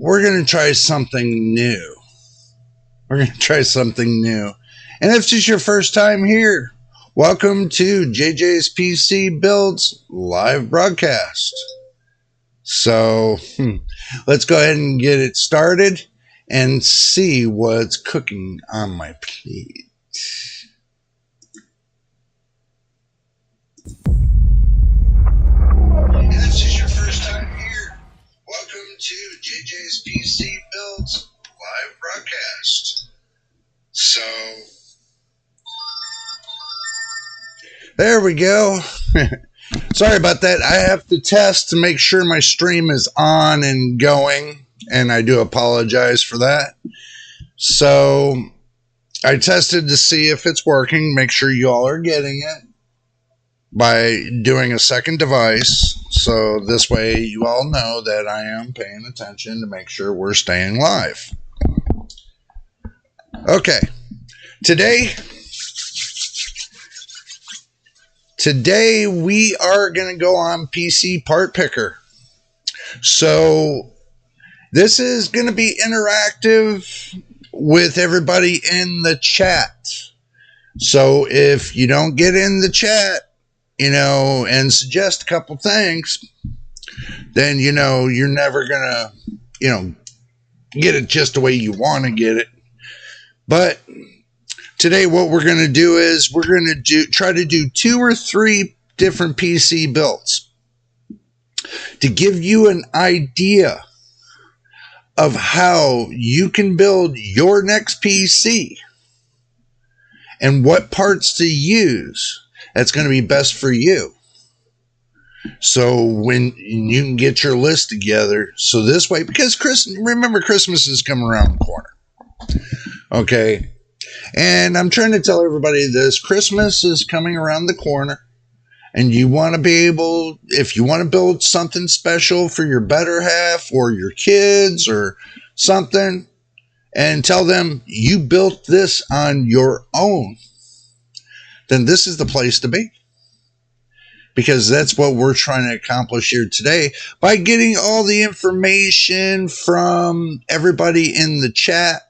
we're going to try something new. We're going to try something new. And if this is your first time here, welcome to JJ's PC Builds live broadcast. So let's go ahead and get it started and see what's cooking on my plate. And if this is your first time here, welcome to JJ's PC Builds live broadcast. So there we go. Sorry about that. I have to test to make sure my stream is on and going, and I do apologize for that. So I tested to see if it's working, make sure you all are getting it by doing a second device. So this way you all know that I am paying attention to make sure we're staying live. Okay. Today we are going to go on PC Part Picker. So this is going to be interactive with everybody in the chat. So if you don't get in the chat, and suggest a couple things, then, you're never going to, get it just the way you want to get it. But today what we're going to do is we're going to try to do 2 or 3 different PC builds to give you an idea of how you can build your next PC and what parts to use that's going to be best for you. So when you can get your list together, so this way, because remember Christmas is coming around the corner. Okay. And I'm trying to tell everybody this: Christmas is coming around the corner, and you want to be able, if you want to build something special for your better half or your kids or something, and tell them you built this on your own, then this is the place to be. Because that's what we're trying to accomplish here today by getting all the information from everybody in the chat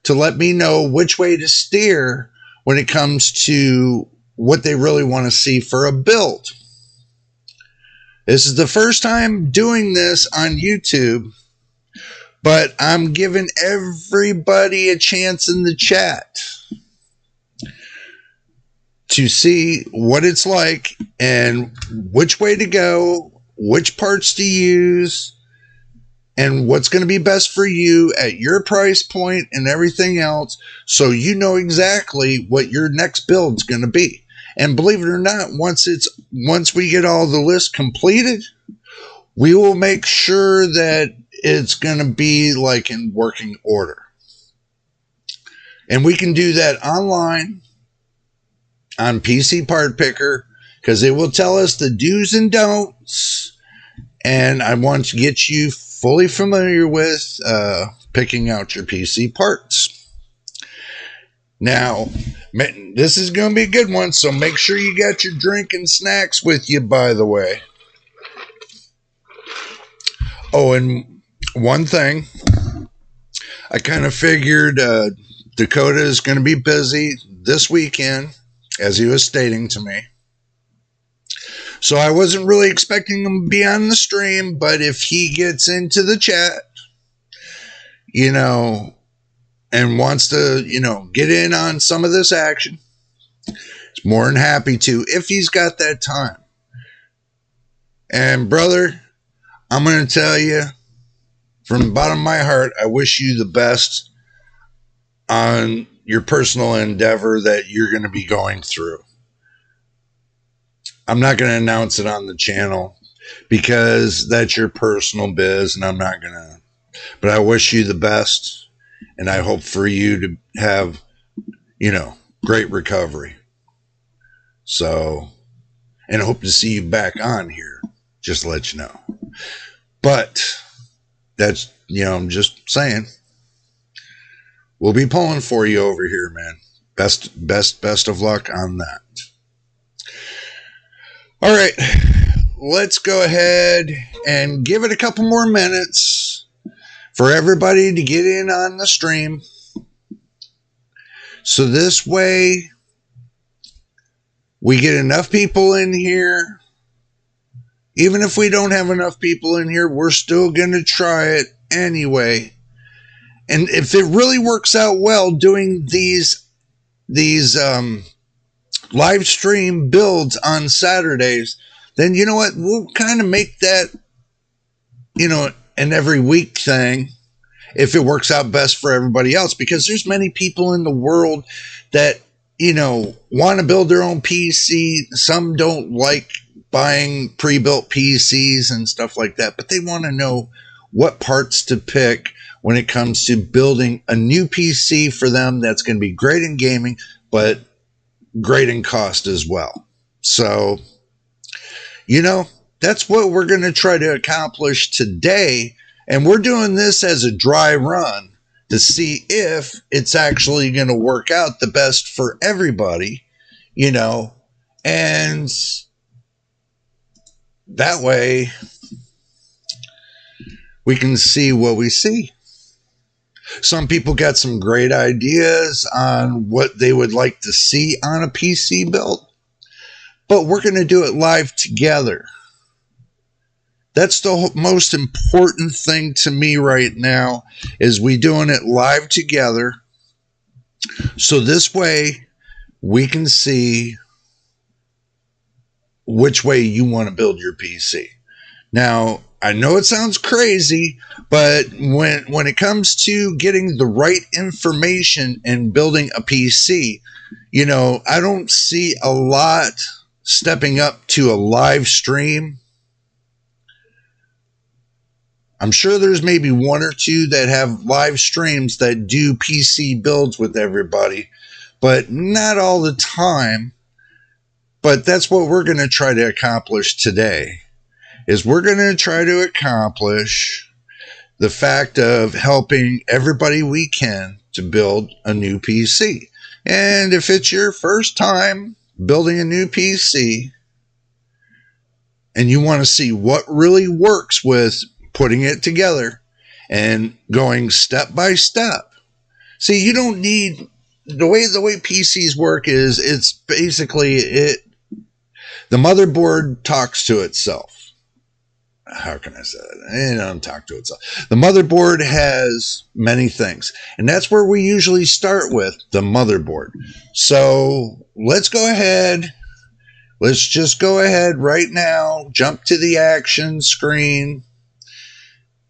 to let me know which way to steer when it comes to what they really want to see for a build. This is the first time doing this on YouTube, but I'm giving everybody a chance in the chat to see what it's like and which way to go, which parts to use, and what's going to be best for you at your price point and everything else, so you know exactly what your next build's going to be. And believe it or not, once we get all the list completed, we will make sure that it's going to be like in working order. And we can do that online on PC Part Picker, because it will tell us the do's and don'ts, and I want to get you fully familiar with picking out your PC parts. Now, this is going to be a good one, so make sure you got your drink and snacks with you, by the way. Oh, and one thing, I kind of figured Dakota is going to be busy this weekend, as he was stating to me. So I wasn't really expecting him to be on the stream, but if he gets into the chat, and wants to, get in on some of this action, he's more than happy to, if he's got that time. And brother, I'm going to tell you from the bottom of my heart, I wish you the best on your personal endeavor that you're going to be going through. I'm not going to announce it on the channel because that's your personal biz, and I'm not going to. But I wish you the best, and I hope for you to have, great recovery. So, and I hope to see you back on here, just to let you know. But that's, I'm just saying. We'll be pulling for you over here, man. Best of luck on that. All right, let's go ahead and give it a couple more minutes for everybody to get in on the stream. So this way, we get enough people in here. Even if we don't have enough people in here, we're still going to try it anyway. And if it really works out well doing these live stream builds on Saturdays, then you know what? We'll kind of make that, an every week thing if it works out best for everybody else, because there's many people in the world that, want to build their own PC. Some don't like buying pre-built PCs and stuff like that, but they want to know what parts to pick when it comes to building a new PC for them that's going to be great in gaming, but great in cost as well. So, that's what we're going to try to accomplish today. And we're doing this as a dry run to see if it's actually going to work out the best for everybody, and that way we can see what we see. Some people got some great ideas on what they would like to see on a PC build, but we're going to do it live together. That's the most important thing to me right now, is we doing it live together. So this way we can see which way you want to build your PC. Now, I know it sounds crazy, but when it comes to getting the right information and building a PC, I don't see a lot stepping up to a live stream. I'm sure there's maybe one or two that have live streams that do PC builds with everybody, but not all the time. But that's what we're going to try to accomplish today, is we're going to try to accomplish the fact of helping everybody we can to build a new PC. And if it's your first time building a new PC and you want to see what really works with putting it together and going step by step. See, you don't need, the way PCs work is, it's basically the motherboard talks to itself. How can I say that? It doesn't talk to itself. The motherboard has many things, and that's where we usually start with, the motherboard. So let's go ahead. Let's just go ahead right now, jump to the action screen.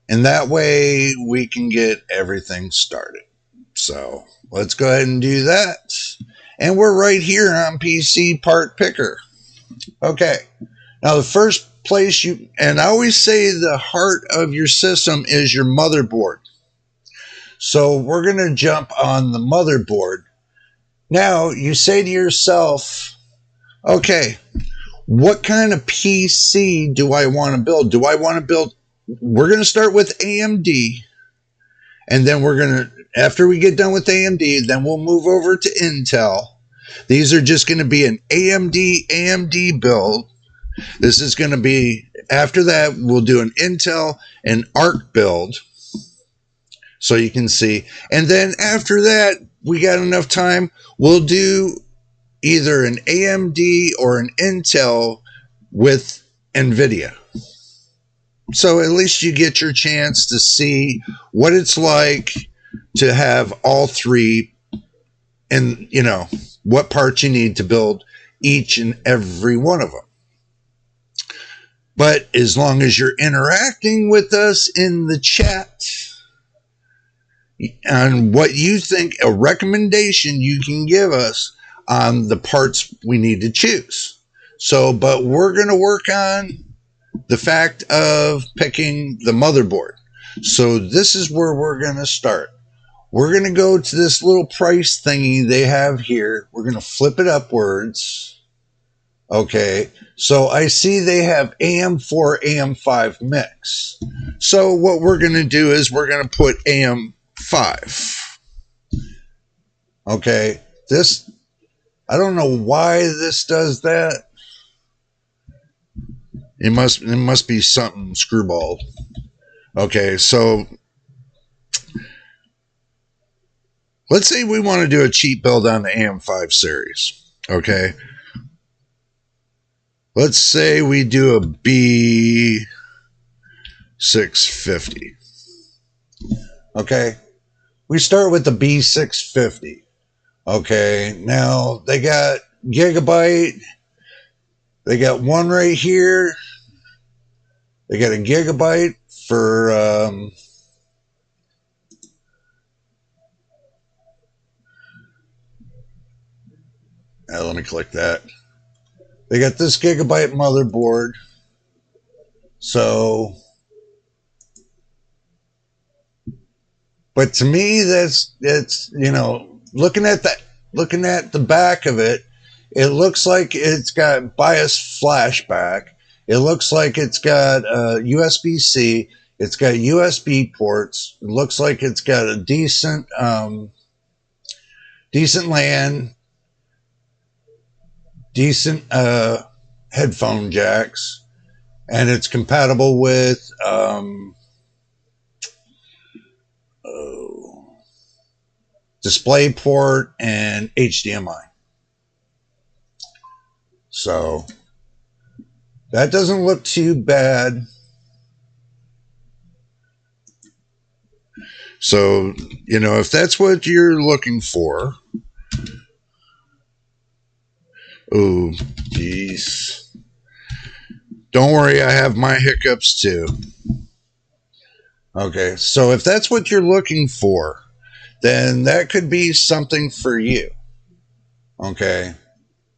And that way we can get everything started. So let's go ahead and do that. And we're right here on PC Part Picker. Okay. Now the first place and I always say the heart of your system is your motherboard. So we're going to jump on the motherboard. Now you say to yourself, okay, what kind of PC do I want to build? We're going to start with AMD, and then after we get done with AMD, then we'll move over to Intel. These are just going to be an AMD build. This is going to be, after that, we'll do an Intel and ARC build, so you can see. And then after that, we got enough time, we'll do either an AMD or an Intel with NVIDIA. So at least you get your chance to see what it's like to have all three, and what parts you need to build each and every one of them. But as long as you're interacting with us in the chat on what you think, a recommendation you can give us on the parts we need to choose. So, but we're going to work on the fact of picking the motherboard. So this is where we're going to start. We're going to go to this little price thingy they have here. We're going to flip it upwards. Okay. So I see they have AM4, AM5 mix. So what we're going to do is we're going to put AM5. Okay. I don't know why this does that. It must be something screwballed. Okay, so let's say we want to do a cheap build on the AM5 series. Okay. Let's say we do a B650. Okay. We start with the B650. Okay. Now they got gigabyte. They got one right here. They got a gigabyte for let me click that. They got this gigabyte motherboard. So, but to me, that's you know, looking at the back of it, it looks like it's got BIOS flashback. It looks like it's got USB-C. It's got USB ports. It looks like it's got a decent LAN, decent headphone jacks, and it's compatible with DisplayPort and HDMI. So that doesn't look too bad. So, you know, if that's what you're looking for. Oh, geez. Don't worry, I have my hiccups too. Okay, so if that's what you're looking for, then that could be something for you. Okay.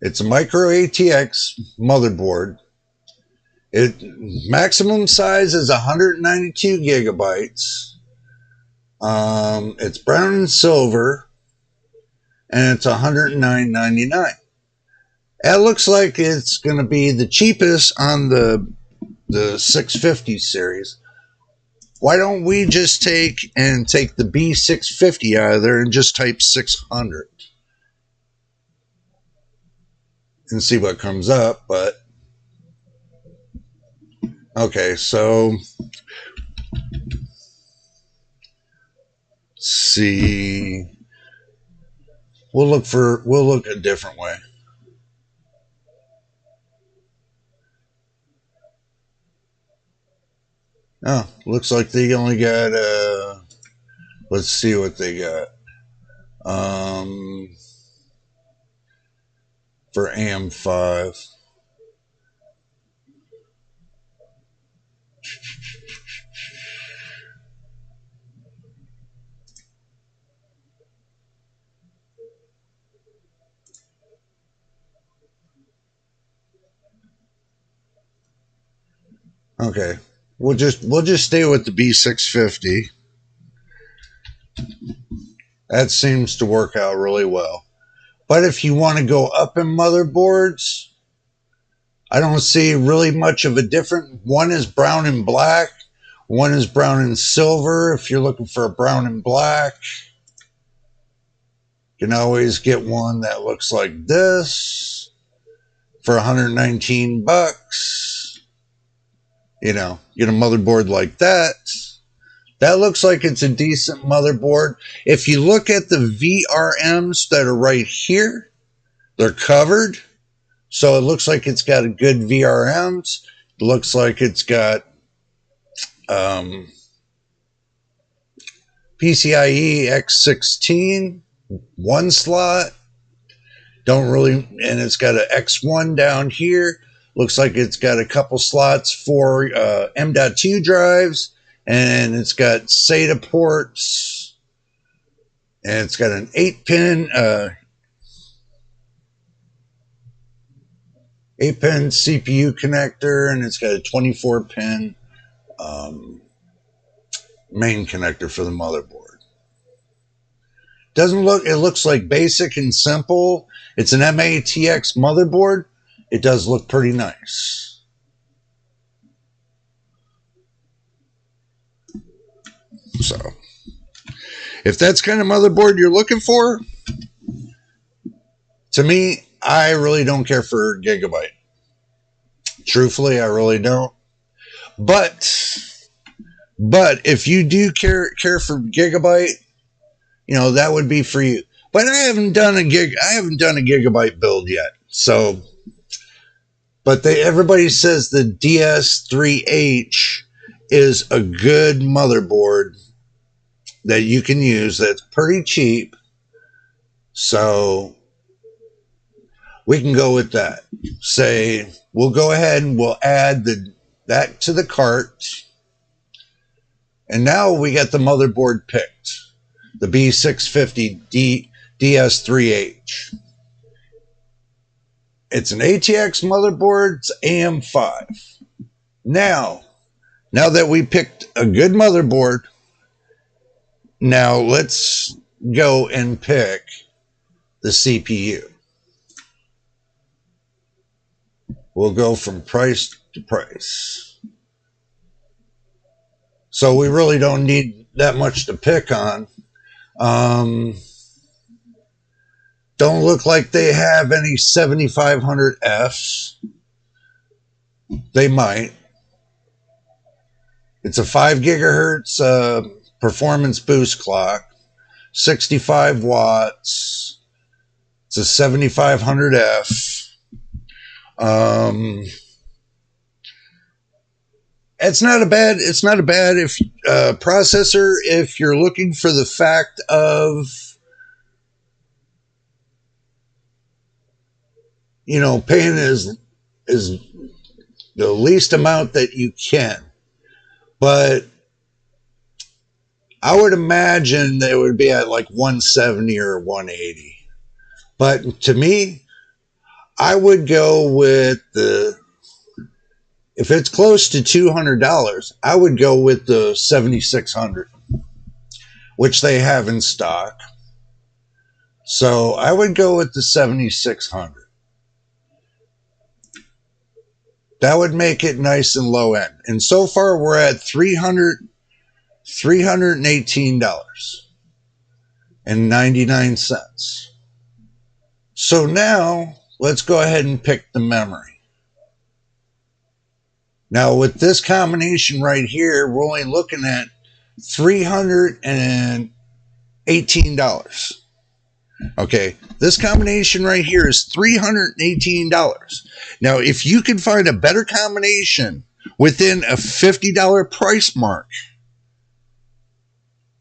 It's a micro ATX motherboard. It maximum size is 192 gigabytes. It's brown and silver, and it's $109.99. It looks like it's going to be the cheapest on the 650 series. Why don't we just take the B650 out of there and just type 600 and see what comes up? But okay, so let's see. We'll look a different way. Oh, looks like they only got let's see what they got. For AM5. Okay. We'll just stay with the B650. That seems to work out really well. But if you want to go up in motherboards, I don't see really much of a difference. One is brown and black. One is brown and silver. If you're looking for a brown and black, you can always get one that looks like this for 119 bucks. You know, get a motherboard like that. That looks like it's a decent motherboard. If you look at the VRMs that are right here, they're covered. So it looks like it's got a good VRMs. It looks like it's got PCIe X16, one slot. And it's got an X1 down here. Looks like it's got a couple slots for M.2 drives. And it's got SATA ports. And it's got an 8-pin 8-pin CPU connector, and it's got a 24-pin main connector for the motherboard. It looks like basic and simple. It's an MATX motherboard. It does look pretty nice. So, if that's kind of motherboard you're looking for, to me, I really don't care for Gigabyte. Truthfully, I really don't. But if you do care for Gigabyte, that would be for you. But I haven't done a gigabyte build yet. So, but everybody says the DS3H is a good motherboard that you can use. That's pretty cheap. So we can go with that. Say we'll go ahead and we'll add that to the cart. And now we got the motherboard picked. The B650 DS3H. It's an ATX motherboard. It's AM5. Now that we picked a good motherboard, now let's go and pick the CPU. We'll go from price to price. So we really don't need that much to pick on. Don't look like they have any 7500Fs. They might. It's a 5 gigahertz performance boost clock, 65 watts. It's a 7500F. It's not a bad processor if you're looking for the fact of paying is the least amount that you can. But I would imagine they would be at like 170 or 180. But to me, I would go with if it's close to $200, I would go with the 7600, which they have in stock. So I would go with the 7600. That would make it nice and low end. And so far we're at $318.99. So now let's go ahead and pick the memory. Now with this combination right here, we're only looking at $318. Okay, this combination right here is $318. Now, if you can find a better combination within a $50 price mark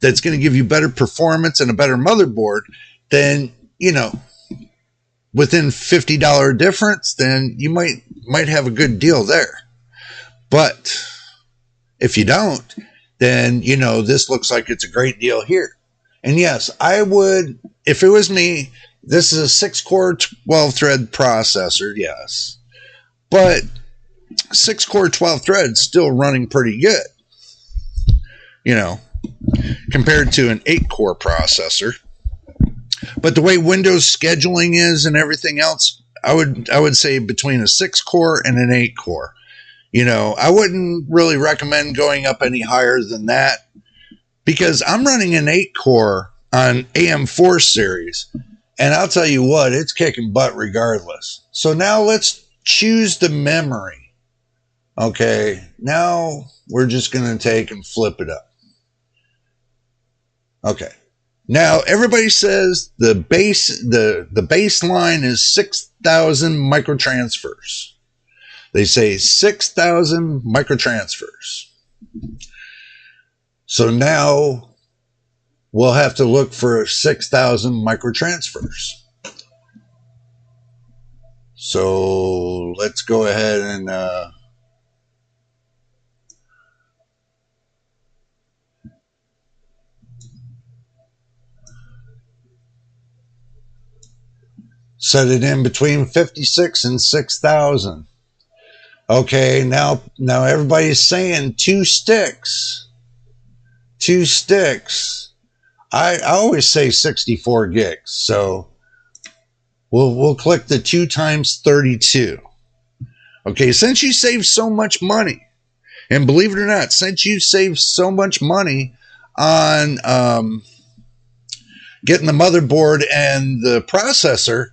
that's going to give you better performance and a better motherboard, then, within $50 difference, then you might have a good deal there. But if you don't, then, this looks like it's a great deal here. And yes, I would, if it was me, this is a 6-core, 12-thread processor, yes. But 6-core, 12-thread still running pretty good, compared to an 8-core processor. But the way Windows scheduling is and everything else, I would say between a 6-core and an 8-core. I wouldn't really recommend going up any higher than that, because I'm running an 8-core on AM4 series, and I'll tell you what, it's kicking butt regardless. So now let's choose the memory. Okay, now we're just going to take and flip it up. Okay, now everybody says the baseline is 6,000 microtransfers. They say 6,000 microtransfers. So now we'll have to look for 6,000 microtransfers. So let's go ahead and set it in between 56 and 6,000. Okay, now everybody's saying 2 sticks. 2 sticks. I always say 64 gigs. So we'll click the 2 times 32. Okay, since you save so much money, and believe it or not, since you save so much money on getting the motherboard and the processor,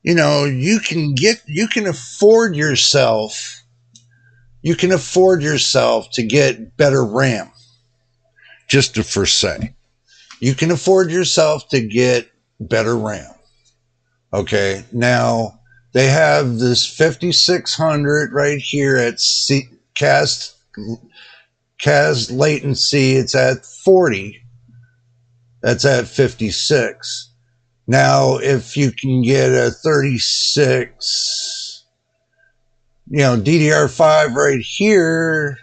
you can afford yourself to get better RAM. Just for say. you can afford yourself to get better RAM. Okay, now they have this 5600 right here at CAS latency. It's at 40. That's at 56. Now, if you can get a 36, DDR5 right here,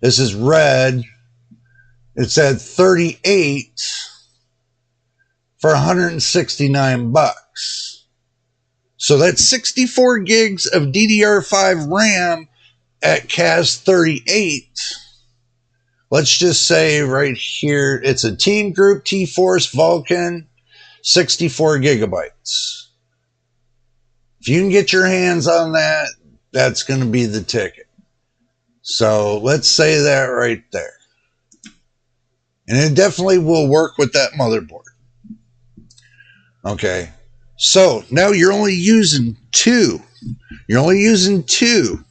this is red. It's at 38 for $169. So that's 64 gigs of DDR5 RAM at CAS 38. Let's just say right here, it's a Team Group T-Force Vulcan, 64 gigabytes. If you can get your hands on that, that's going to be the ticket. So let's say that right there. And it definitely will work with that motherboard. Okay. So now you're only using two. You're only using two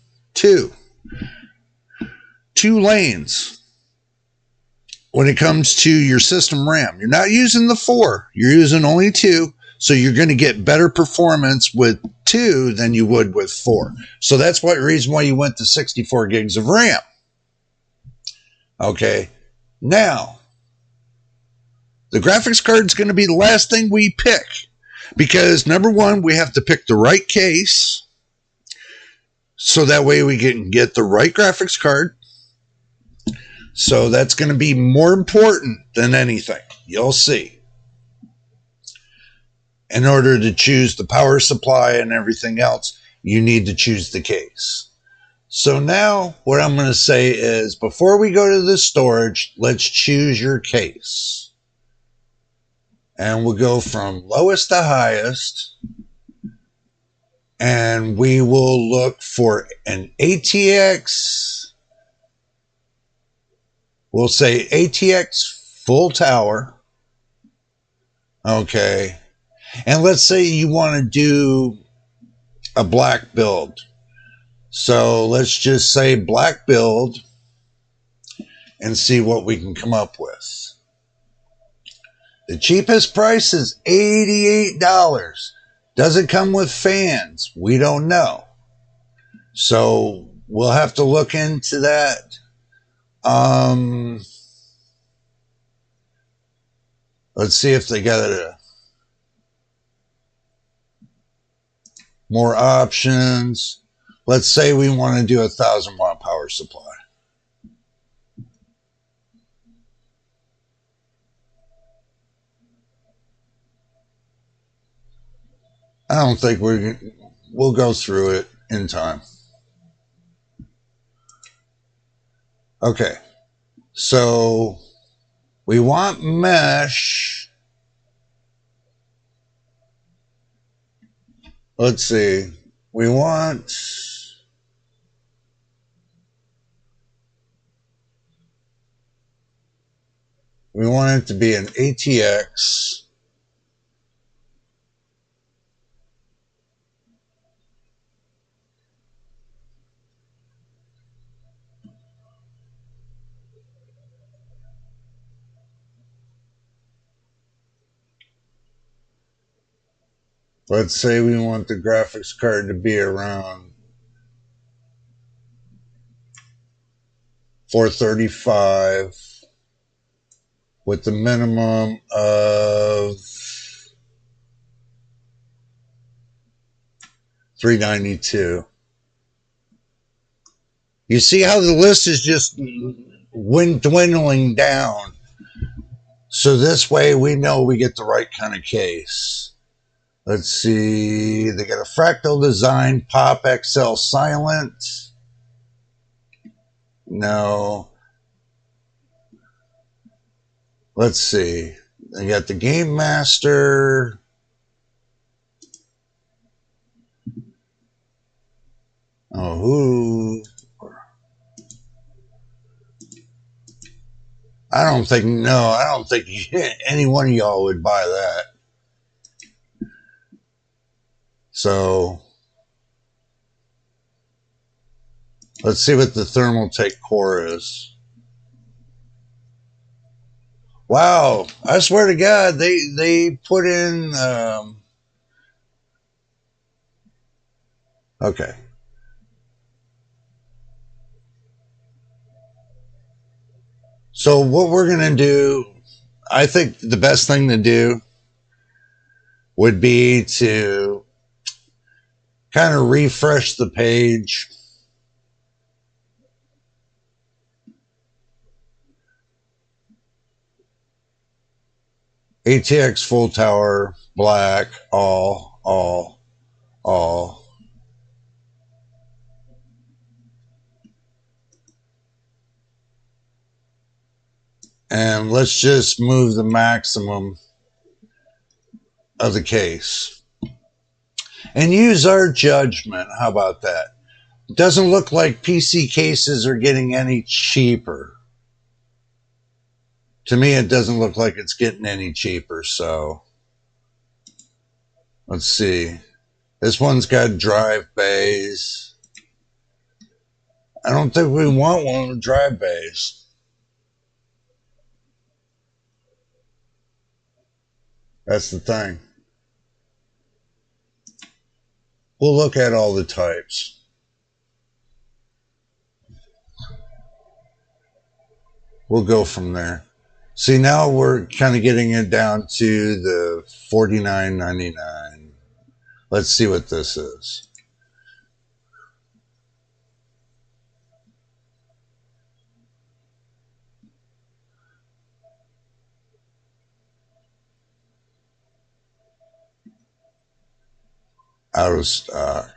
lanes when it comes to your system RAM. You're not using the 4. You're using only 2. So you're going to get better performance with 2 than you would with 4. So that's the reason why you went to 64 gigs of RAM. Okay. Now, the graphics card is going to be the last thing we pick. Because, number one, we have to pick the right case. So that way we can get the right graphics card. So that's going to be more important than anything. You'll see. In order to choose the power supply and everything else, you need to choose the case. So now what I'm going to say is, before we go to the storage, let's choose your case. And we'll go from lowest to highest. And we will look for an ATX. We'll say ATX full tower. Okay. And let's say you want to do a black build. So let's just say black build and see what we can come up with. The cheapest price is $88. Does it come with fans? We don't know. So we'll have to look into that. Let's see if they got more options. Let's say we want to do a 1,000-watt power supply. I don't think we'll go through it in time. Okay. So we want mesh. Let's see. We want it to be an ATX. Let's say we want the graphics card to be around 435 with the minimum of 392. You see how the list is just dwindling down. So this way we know we get the right kind of case. Let's see. They got a fractal design, Pop XL silent. No. Let's see. They got the Game Master. Oh, who? I don't think any one of y'all would buy that. So let's see what the Thermaltake core is. Wow, I swear to God, they put in. Okay, so what we're gonna do, I think the best thing to do would be to kind of refresh the page. ATX full tower, black, all. And let's just move the maximum of the case. And use our judgment. How about that? It doesn't look like PC cases are getting any cheaper. To me, it doesn't look like it's getting any cheaper. So let's see. This one's got drive bays. I don't think we want one with drive bays. That's the thing. We'll look at all the types. We'll go from there. See, now we're kind of getting it down to the $49.99. Let's see what this is. Out of stock.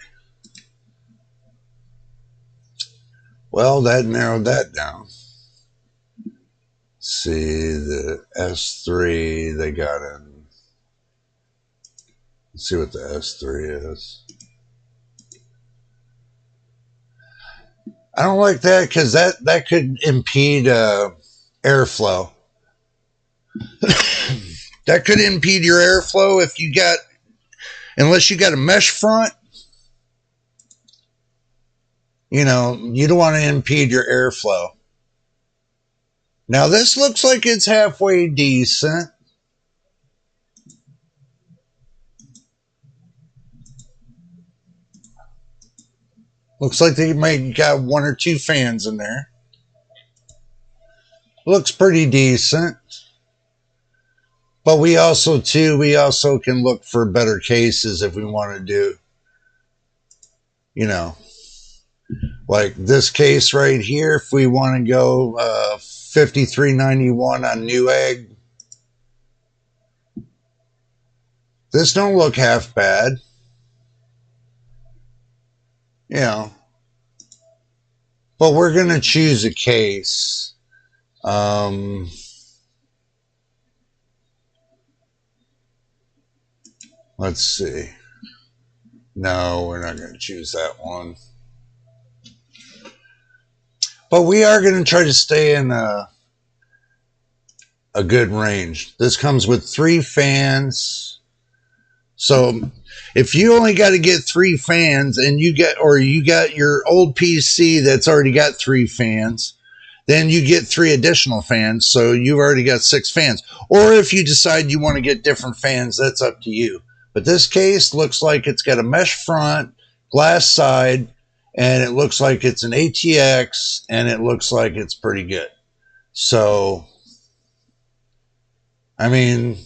Well, that narrowed that down. See, the S3 they got in. Let's see what the S3 is. I don't like that because that could impede airflow. That could impede your airflow if you got, unless you got a mesh front. You know, you don't want to impede your airflow. Now this looks like it's halfway decent. Looks like they might got one or two fans in there. Looks pretty decent. But we also can look for better cases if we want to do, you know, like this case right here. If we want to go $53.91 on Newegg, this don't look half bad. You know, but we're going to choose a case. Let's see. No, we're not going to choose that one. But we are going to try to stay in a good range. This comes with 3 fans. So if you only got to get 3 fans and you got your old PC that's already got 3 fans, then you get 3 additional fans. So you've already got 6 fans. Or if you decide you want to get different fans, that's up to you. But this case looks like it's got a mesh front, glass side, and it looks like it's an ATX, and it looks like it's pretty good. So, I mean,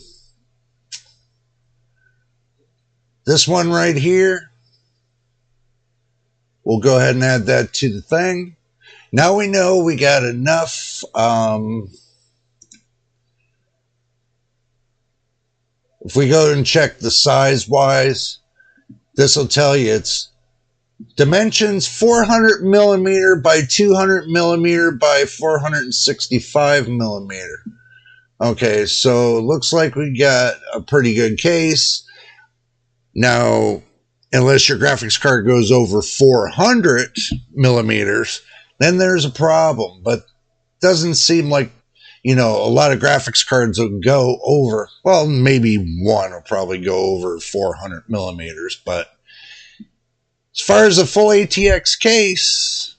this one right here, we'll go ahead and add that to the thing. Now we know we got enough. If we go and check the size-wise, this will tell you it's dimensions 400 millimeter by 200 millimeter by 465 millimeter. Okay, so it looks like we got a pretty good case. Now, unless your graphics card goes over 400 millimeters, then there's a problem. But it doesn't seem like, you know, a lot of graphics cards will go over, well, maybe one will probably go over 400 millimeters. But as far as a full ATX case,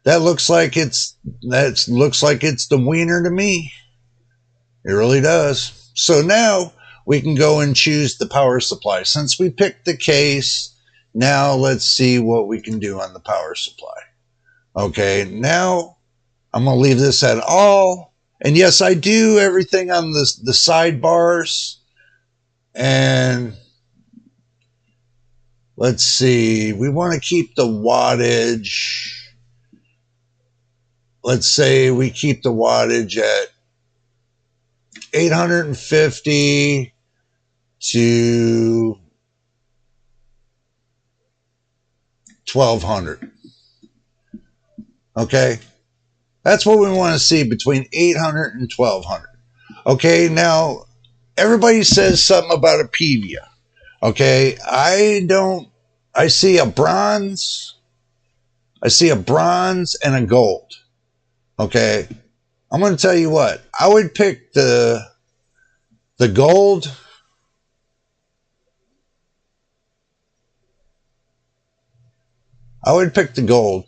that looks like it's the wiener to me. It really does. So now we can go and choose the power supply. Since we picked the case, now let's see what we can do on the power supply. Okay, now I'm going to leave this at all. And yes, I do everything on the sidebars. And let's see, we want to keep the wattage. Let's say we keep the wattage at 850 to 1200. Okay, that's what we want to see, between 800 and 1200. Okay, now everybody says something about a PVA. Okay, I see a bronze and a gold. Okay, I'm going to tell you what, I would pick the gold. I would pick the gold.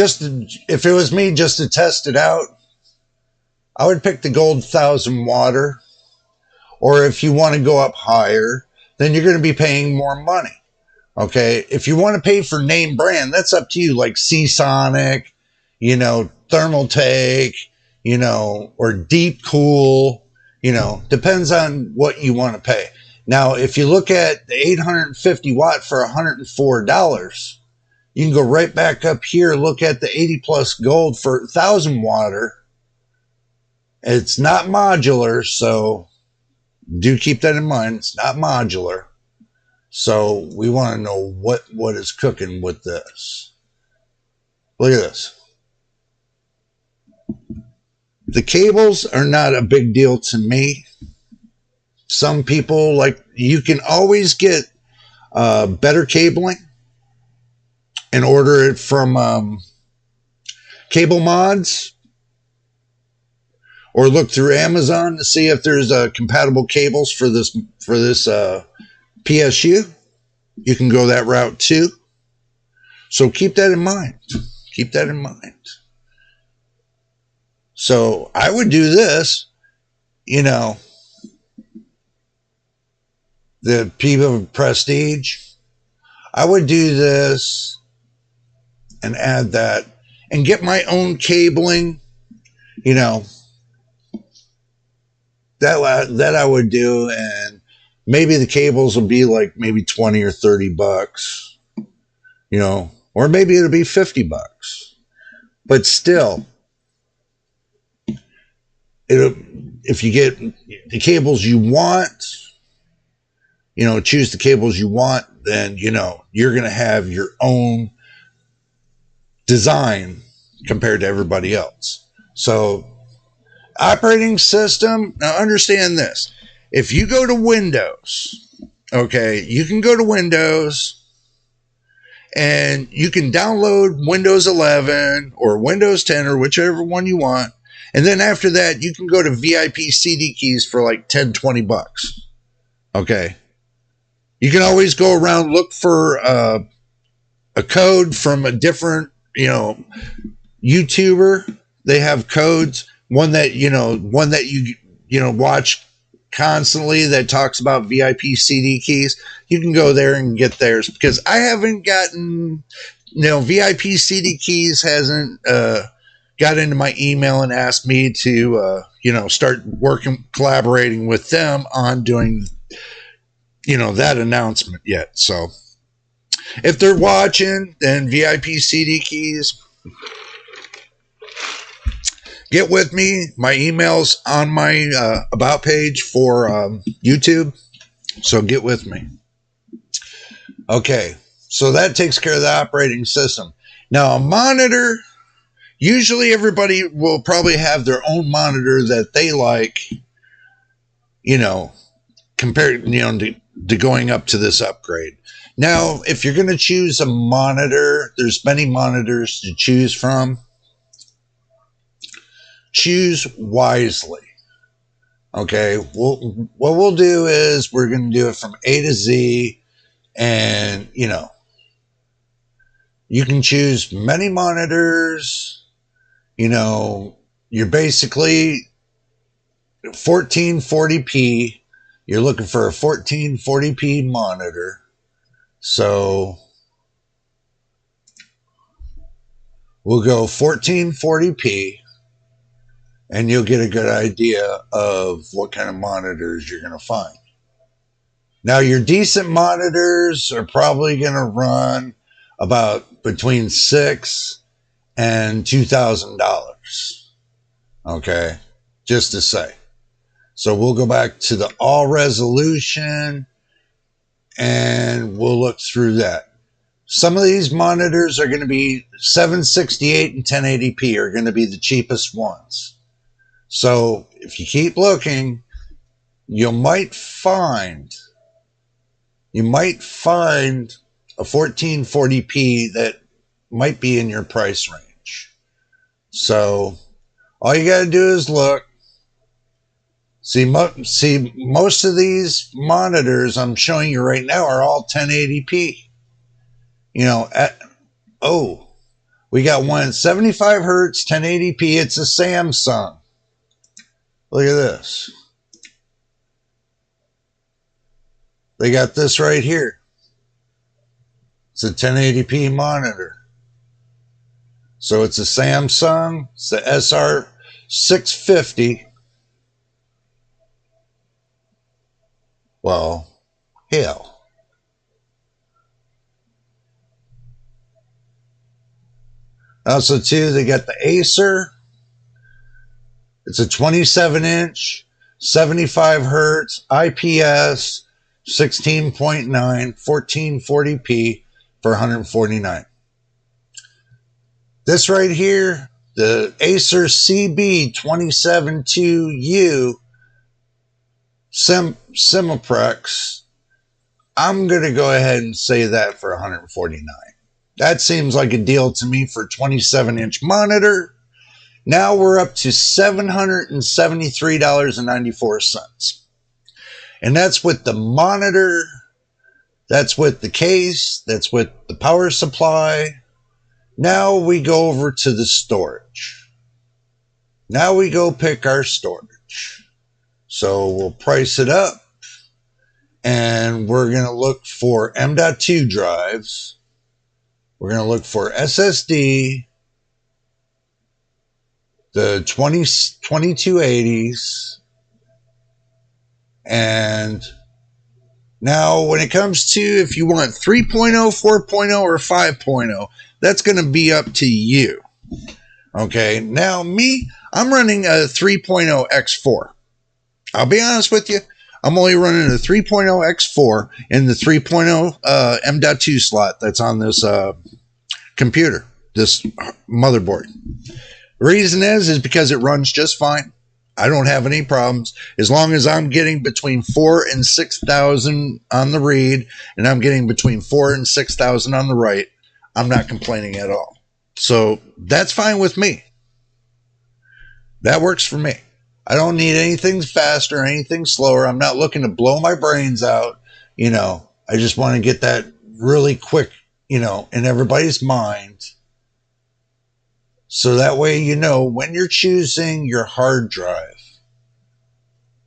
If it was me, just to test it out, I would pick the gold 1000 water. Or if you want to go up higher, then you're going to be paying more money. Okay, if you want to pay for name brand, that's up to you, like Seasonic, Thermaltake, or Deep Cool, depends on what you want to pay. Now, if you look at the 850 watt for $104, you can go right back up here, look at the 80 plus gold for 1000 water. It's not modular, so do keep that in mind. It's not modular. So we want to know what is cooking with this. Look at this. The cables are not a big deal to me. Some people, you can always get better cabling and order it from Cable Mods, or look through Amazon to see if there's compatible cables for this PSU. You can go that route too. So keep that in mind. Keep that in mind. So I would do this, the Piva Prestige. I would do this and add that and get my own cabling, that I would do, and maybe the cables will be like maybe 20 or 30 bucks, or maybe it'll be 50 bucks. But still, if you get the cables you want, choose the cables you want, then, you're going to have your own design compared to everybody else. So, operating system, now understand this. If you go to Windows, okay, you can go to Windows and you can download Windows 11 or Windows 10 or whichever one you want. And then after that, you can go to VIP CD keys for like 10, 20 bucks. Okay. You can always go around, look for a code from a different, YouTuber. They have codes. One that you watch constantly that talks about VIP CD keys. You can go there and get theirs, because I haven't gotten, VIP CD keys hasn't got into my email and asked me to, start collaborating with them on doing, that announcement yet. So if they're watching, then VIP CD keys, get with me. My email's on my about page for YouTube, so get with me. Okay, so that takes care of the operating system. Now, a monitor, usually everybody will probably have their own monitor that they like, compared, to going up to this upgrade. Now, if you're going to choose a monitor, there's many monitors to choose from. Choose wisely. Okay, what we'll do is we're going to do it from A to Z, and You can choose many monitors. You know, you're basically 1440p. You're looking for a 1440p monitor. So we'll go 1440p, and you'll get a good idea of what kind of monitors you're going to find. Now, your decent monitors are probably going to run about between $6,000 and $2,000. Okay, just to say. So we'll go back to the all resolution, and we'll look through that. Some of these monitors are going to be 768 and 1080p are going to be the cheapest ones. So if you keep looking, you might find a 1440p that might be in your price range. So all you got to do is look. See, most of these monitors I'm showing you right now are all 1080p. You know, we got one 75 hertz 1080p. It's a Samsung. Look at this. They got this right here. It's a 1080p monitor. So it's a Samsung. It's the SR650. Well, hell. Also, too, they got the Acer. It's a 27-inch, 75 hertz, IPS, 16.9, 1440p for $149. This right here, the Acer CB272U Simiprex, I'm going to go ahead and say that for $149. That seems like a deal to me for a 27-inch monitor. Now we're up to $773.94. And that's with the monitor, that's with the case, that's with the power supply. Now we go over to the storage. Now we go pick our storage. So we'll price it up, and we're going to look for M.2 drives. We're going to look for SSD, the 2280s, and now when it comes to if you want 3.0, 4.0, or 5.0, that's going to be up to you. Okay, now I'm running a 3.0 X4. I'll be honest with you, I'm only running a 3.0 X4 in the 3.0 M.2 slot that's on this computer, this motherboard. The reason is because it runs just fine. I don't have any problems. As long as I'm getting between 4,000 and 6,000 on the read, and I'm getting between 4,000 and 6,000 on the write, I'm not complaining at all. So that's fine with me. That works for me. I don't need anything faster or anything slower. I'm not looking to blow my brains out. You know, I just want to get that really quick, you know, in everybody's mind. So that way, you know, when you're choosing your hard drive,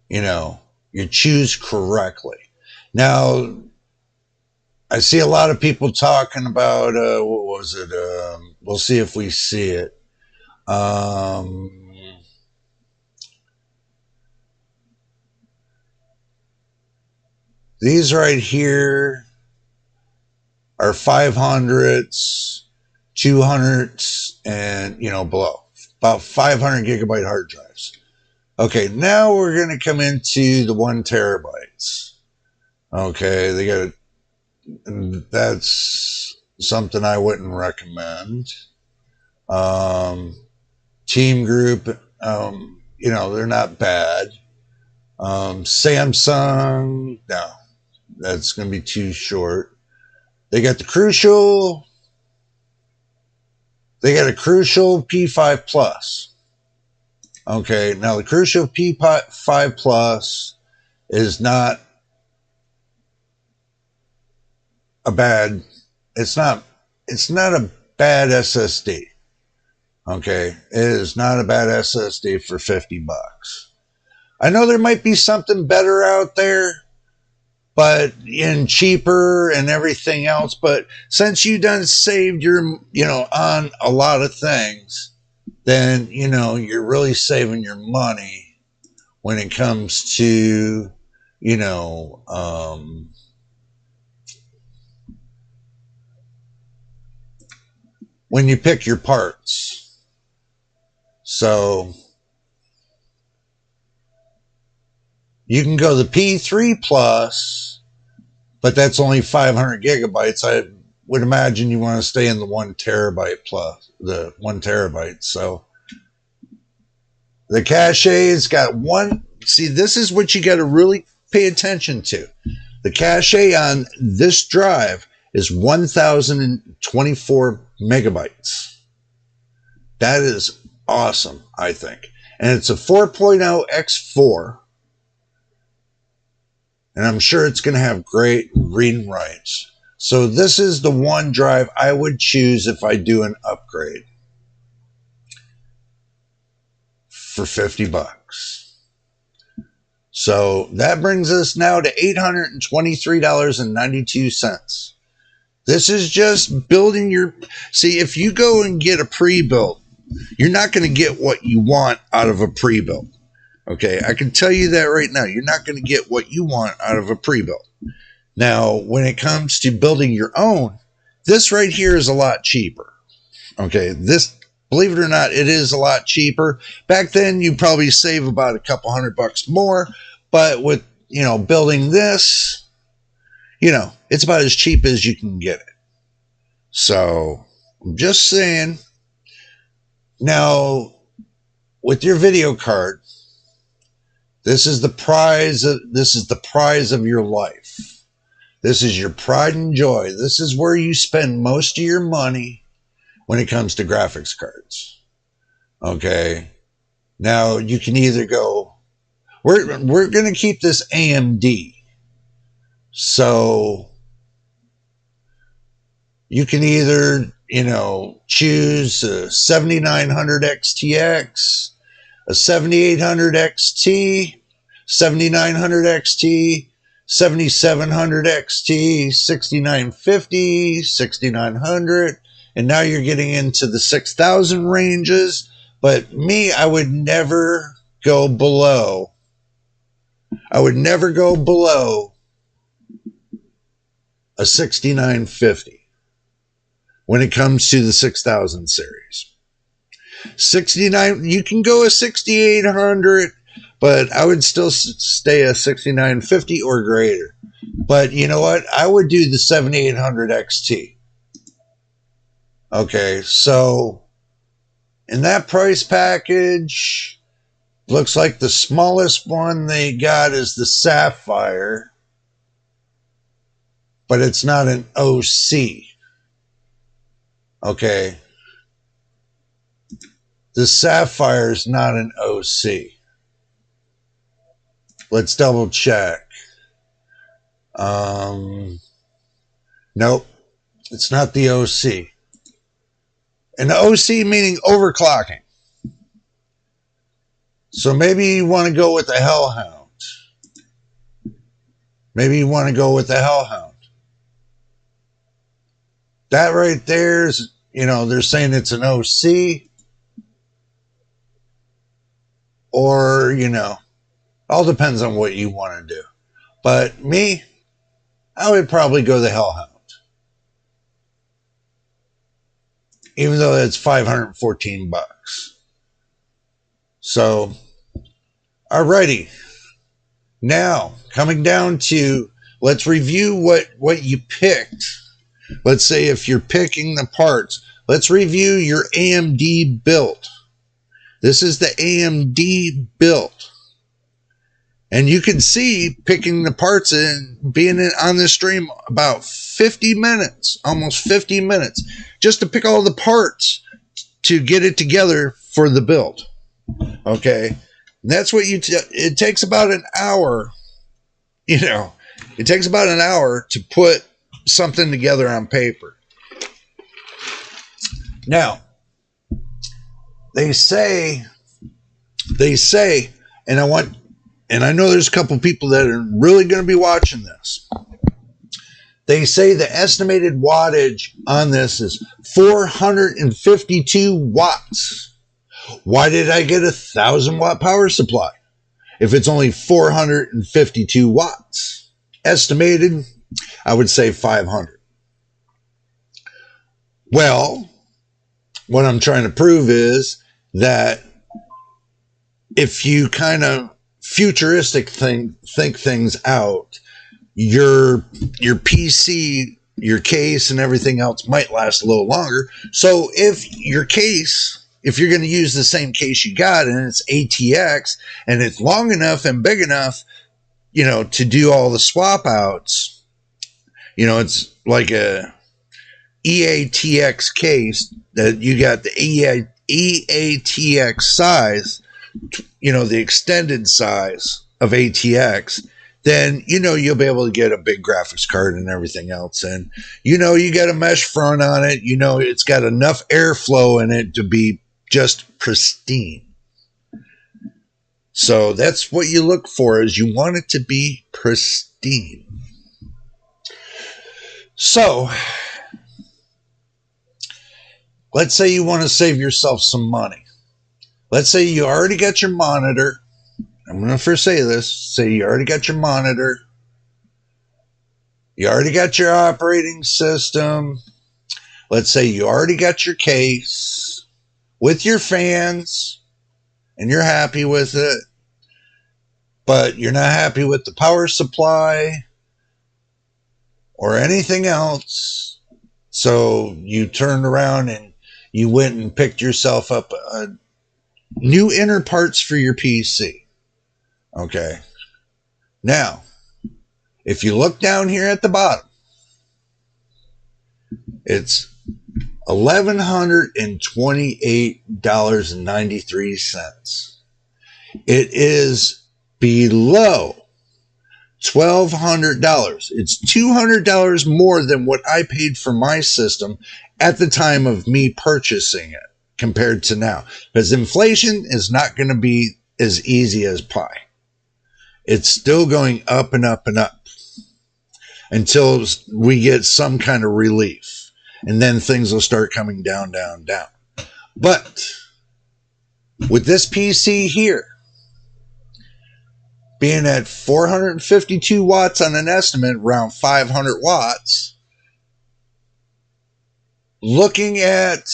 you know, you choose correctly. Now, I see a lot of people talking about, what was it? We'll see if we see it. These right here are 500s, 200s, and, you know, below. About 500 gigabyte hard drives. Okay, now we're going to come into the 1 terabytes. Okay, they got that's something I wouldn't recommend. Team Group, you know, they're not bad. Samsung, no, that's going to be too short. They got the Crucial. They got a Crucial P5 Plus. Okay, now the Crucial P5 Plus is not a bad, it's not it's not a bad SSD. Okay, it is not a bad SSD for 50 bucks. I know there might be something better out there, but in cheaper and everything else. But since you done saved your, on a lot of things, then, you're really saving your money when it comes to, when you pick your parts. So you can go the P3 Plus, but that's only 500 gigabytes. I would imagine you want to stay in the 1 terabyte plus, the 1 terabyte. So the cache's got one. See, this is what you got to really pay attention to. The cache on this drive is 1,024 megabytes. That is awesome, I think. And it's a 4.0 X4. And I'm sure it's going to have great read and writes. So this is the one drive I would choose if I do an upgrade for 50 bucks. So that brings us now to $823.92. This is just building your... See, if you go and get a pre-built, you're not going to get what you want out of a pre-built. Okay, I can tell you that right now. You're not going to get what you want out of a pre-built. Now, when it comes to building your own, this right here is a lot cheaper. Okay, this, believe it or not, it is a lot cheaper. Back then, you probably save about a couple $100 more. But with, building this, it's about as cheap as you can get it. So, I'm just saying. Now, with your video card, this is the prize of your life. This is your pride and joy. This is where you spend most of your money when it comes to graphics cards. Okay. Now you can either go, we're going to keep this AMD. So you can either, choose a 7900 XTX, a 7800 XT, 7900 XT, 7700 XT, 6950, 6900, and now you're getting into the 6000 ranges. But me, I would never go below a 6950 when it comes to the 6000 series. 69, you can go a 6800, but I would still stay a 6950 or greater. But you know what? I would do the 7800 XT. Okay, so in that price package, looks like the smallest one they got is the Sapphire, but it's not an OC. Okay. The Sapphire is not an OC. Let's double check. Nope. It's not the OC. An OC meaning overclocking. So maybe you want to go with the Hellhound. That right there is, they're saying it's an OC. Or, all depends on what you want to do. But me, I would probably go the Hellhound. Even though it's 514 bucks. So, alrighty. Now, coming down to, let's review what you picked. Let's say if you're picking the parts, let's review your AMD build. This is the AMD build. And you can see picking the parts and being on this stream about 50 minutes, almost 50 minutes, just to pick all the parts to get it together for the build. Okay. And that's what it takes about an hour, it takes about an hour to put something together on paper. Now, they say, and I know there's a couple people that are really going to be watching this. They say the estimated wattage on this is 452 watts. Why did I get a 1,000-watt power supply if it's only 452 watts? Estimated, I would say 500. Well, what I'm trying to prove is that if you kind of futuristic think things out, your PC, your case, and everything else might last a little longer. So if you're going to use the same case you got and it's ATX and it's long enough and big enough, to do all the swap outs, it's like a EATX case that you got the EATX size, the extended size of ATX, then you'll be able to get a big graphics card and everything else. And you got a mesh front on it. It's got enough airflow in it to be just pristine. So that's what you look for, is you want it to be pristine. So let's say you want to save yourself some money. Let's say you already got your monitor. I'm going to first say this. Say you already got your monitor. You already got your operating system. Let's say you already got your case with your fans and you're happy with it, but you're not happy with the power supply or anything else. So you turned around and you went and picked yourself up new inner parts for your PC. Okay. Now, if you look down here at the bottom, it's $1,128.93. It is below $1,200. It's $200 more than what I paid for my system at the time of me purchasing it compared to now. Because inflation is not going to be as easy as pie. It's still going up and up and up until we get some kind of relief. And then things will start coming down, down, down. But with this PC here, being at 452 watts on an estimate, around 500 watts, looking at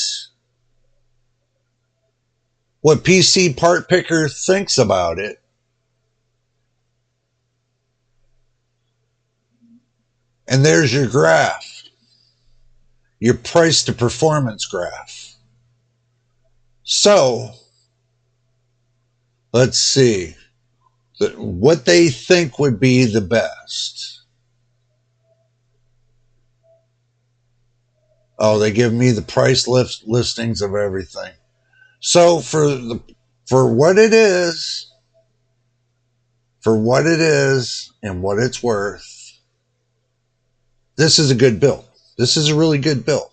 what PC Part Picker thinks about it, and there's your graph, your price to performance graph. So, let's see what they think would be the best. Oh, they give me the price listings of everything. So for what it is, and what it's worth, this is a good build. This is a really good build.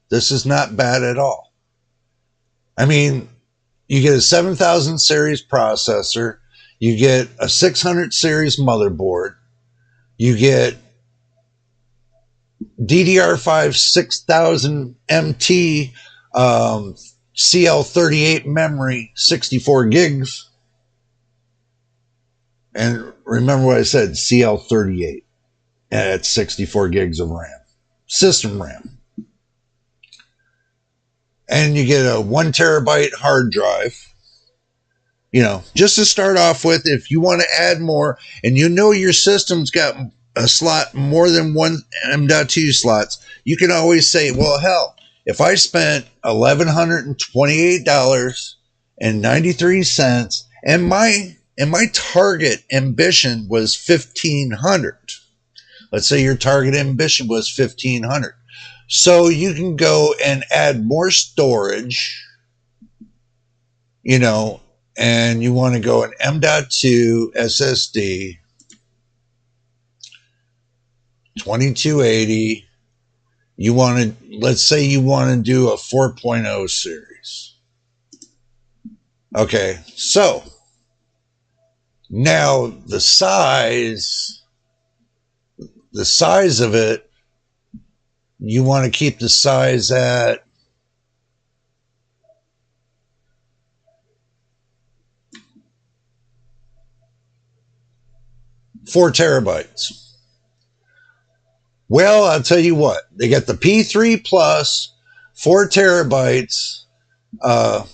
This is not bad at all. I mean, you get a 7000 series processor, you get a 600 series motherboard, you get DDR5 6000 MT CL38 memory, 64 gigs. And remember what I said, CL38 at 64 gigs of RAM, system RAM. And you get a 1 terabyte hard drive. Just to start off with, if you want to add more, and your system's got a slot more than one M.2 slots, you can always say, well, hell, if I spent $1,128.93 and my target ambition was $1,500. Let's say your target ambition was $1,500. So you can go and add more storage, and you want to go an M.2 SSD, 2280. You want to, let's say you want to do a 4.0 series. Okay, so now the size of it, you want to keep the size at 4 terabytes. Well, I'll tell you what, they got the P3 Plus, 4 terabytes, for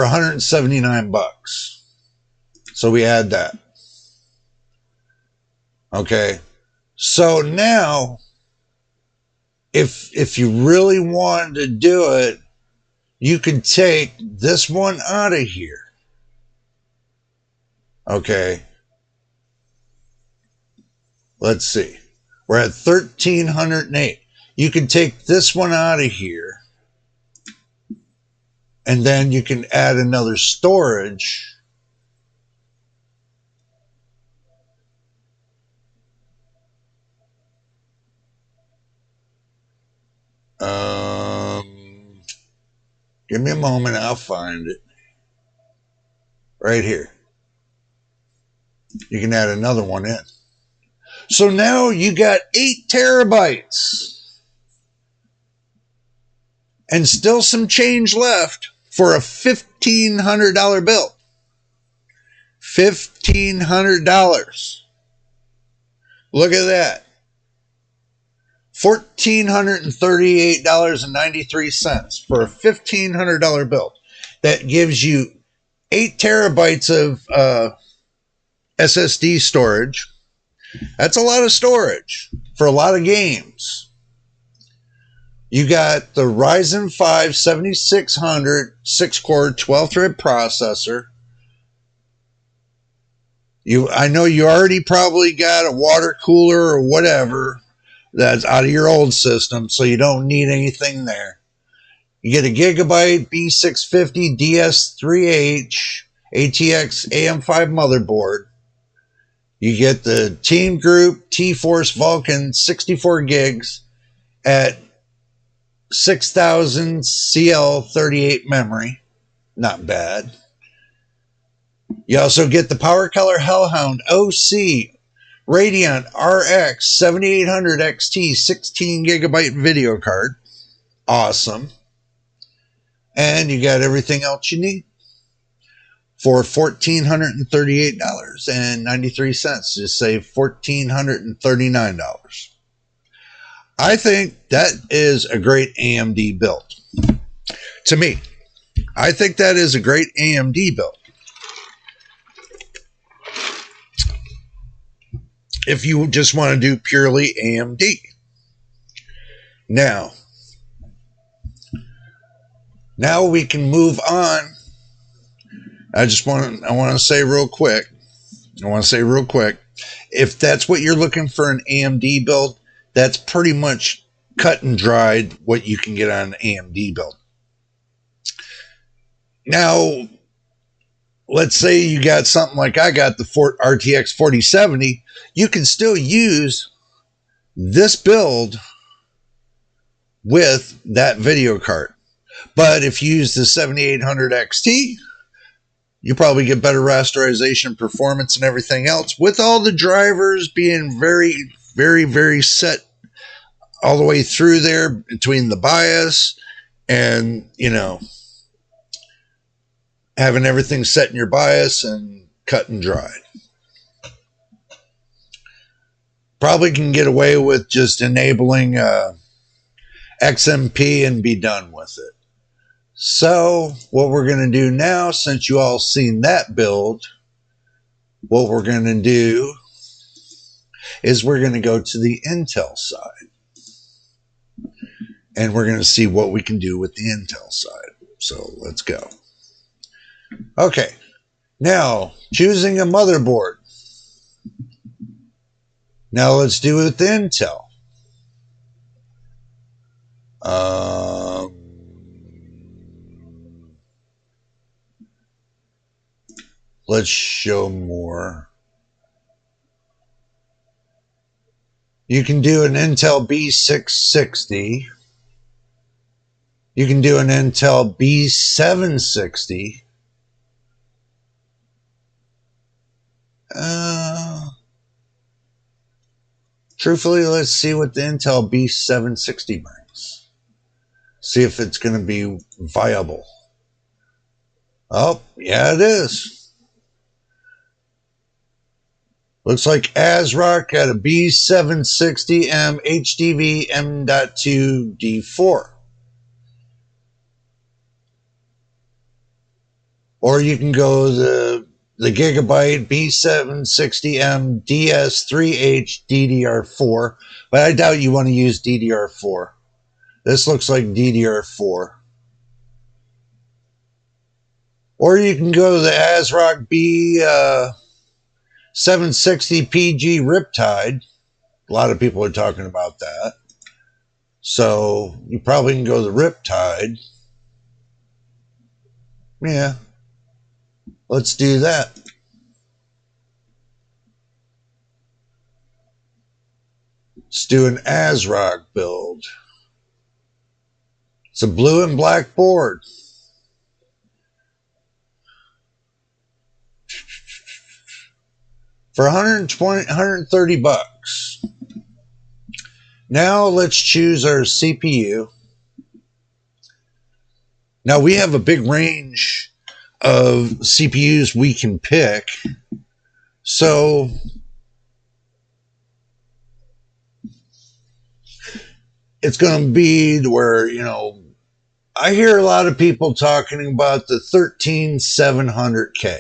$179. So we add that. Okay. So now, if you really wanted to do it, you can take this one out of here. Okay. Let's see. We're at 1308. You can take this one out of here. And then you can add another storage. Give me a moment. I'll find it. Right here. You can add another one in. So now you got 8 terabytes. And still some change left for a $1,500 bill. $1,500. Look at that. $1,438.93 for a $1,500 bill. That gives you 8 terabytes of SSD storage. That's a lot of storage for a lot of games. You got the Ryzen 5 7600 6-core 12-thread processor. I know you already probably got a water cooler or whatever that's out of your old system, so you don't need anything there. You get a Gigabyte B650 DS3H ATX AM5 motherboard. You get the Team Group T-Force Vulcan 64 gigs at 6000 CL38 memory. Not bad. You also get the Power Color Hellhound OC Radeon RX 7800 XT 16 gigabyte video card. Awesome. And you got everything else you need for $1,438.93. Just save $1,439. I think that is a great AMD build. To me, I think that is a great AMD build. If you just want to do purely AMD. Now we can move on. I want to say real quick, if that's what you're looking for, an AMD build, that's pretty much cut and dried what you can get on an AMD build. Now, let's say you got something like I got, the RTX 4070. You can still use this build with that video card. But if you use the 7800 XT, you probably get better rasterization, performance, and everything else, with all the drivers being very, very, very set all the way through there between the BIOS and, having everything set in your BIOS and cut and dried. Probably can get away with just enabling XMP and be done with it. So what we're going to do now, since you all seen that build, what we're going to do is we're going to go to the Intel side. And we're going to see what we can do with the Intel side. So let's go. Okay. Now, choosing a motherboard. Now let's do it with Intel. Let's show more. You can do an Intel B660. You can do an Intel B760. Truthfully, let's see what the Intel B760 brings. See if it's going to be viable. Oh, yeah, it is. Looks like ASRock got a B760M HDV M.2 D4. Or you can go the Gigabyte B760M DS3H DDR4, but I doubt you want to use DDR4. This looks like DDR4. Or you can go to the ASRock B760 PG Riptide. A lot of people are talking about that. So you probably can go the Riptide. Yeah. Let's do that. Let's do an ASRock build. It's a blue and black board. For 120, 130 bucks. Now let's choose our CPU. Now we have a big range of CPUs we can pick. So it's going to be where, you know, I hear a lot of people talking about the 13700K.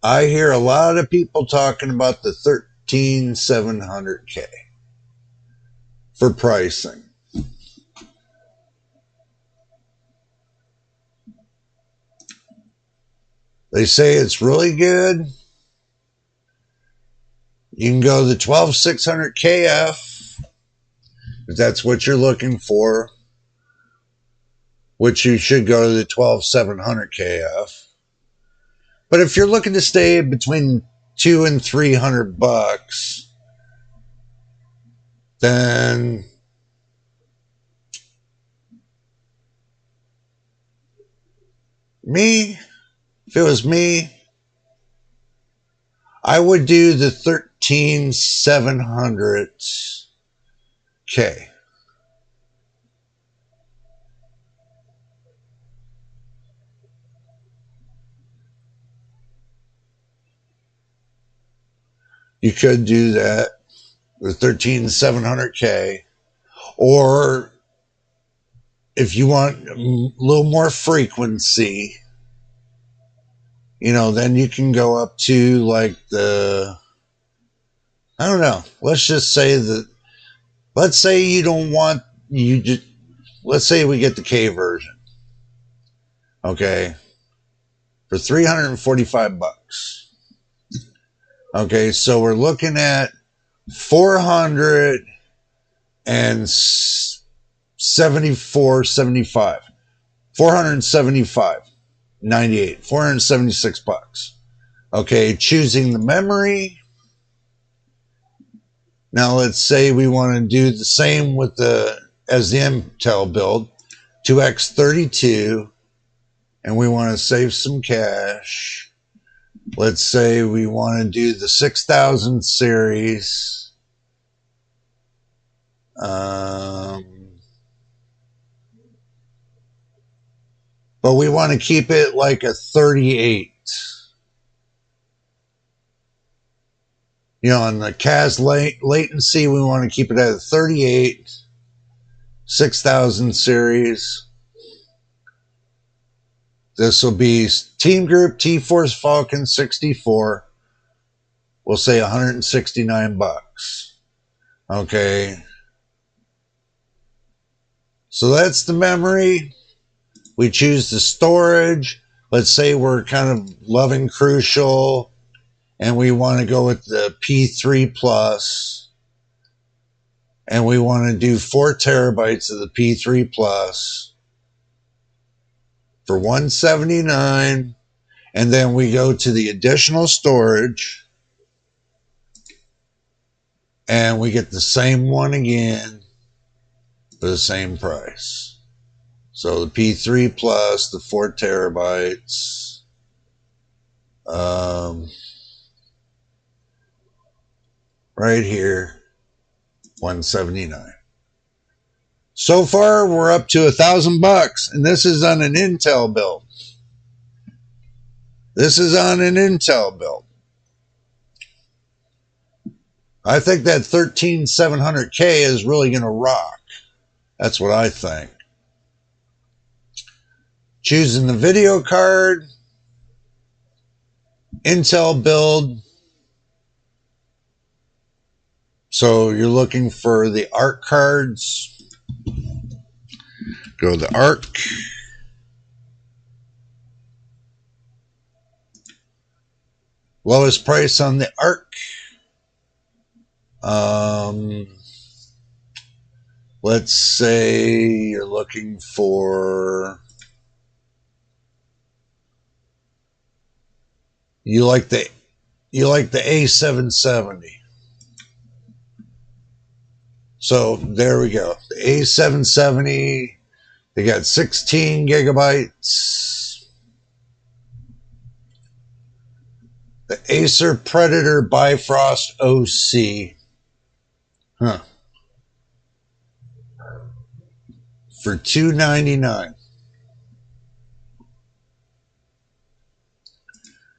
I hear a lot of people talking about the 13700K for pricing. They say it's really good. You can go the 12600KF if that's what you're looking for, which you should go to the 12700KF. But if you're looking to stay between $200 and $300, then if it was me, I would do the 13700K. You could do that, the 13700K, or if you want a little more frequency, you know, then you can go up to like I don't know. Let's just say let's say you don't want, let's say we get the K version. Okay. For 345 bucks. Okay, so we're looking at 474.75. 475.98. 476 bucks. Okay, choosing the memory. Now let's say we want to do the same with as the Intel build, 2x32, and we want to save some cash. Let's say we want to do the 6000 series. But we want to keep it like a 38. You know, on the CAS latency, we want to keep it at a 38. 6000 series. This will be Team Group T-Force Falcon 64. We'll say 169 bucks. Okay. So that's the memory. We choose the storage. Let's say we're kind of loving Crucial and we want to go with the P3 Plus. And we want to do 4 terabytes of the P3 Plus for $179, and then we go to the additional storage, And we get the same one again for the same price. So the P3 Plus, the 4 terabytes, right here, $179. So far, we're up to $1,000, and this is on an Intel build. This is on an Intel build. I think that 13700K is really going to rock. That's what I think. Choosing the video card, Intel build. So you're looking for the ARC cards. Go to the ARC. Lowest price on the ARC. Let's say you're looking for, you like the A770. So there we go. The A770, they got 16 gigabytes. The Acer Predator Bifrost OC. Huh. For $299.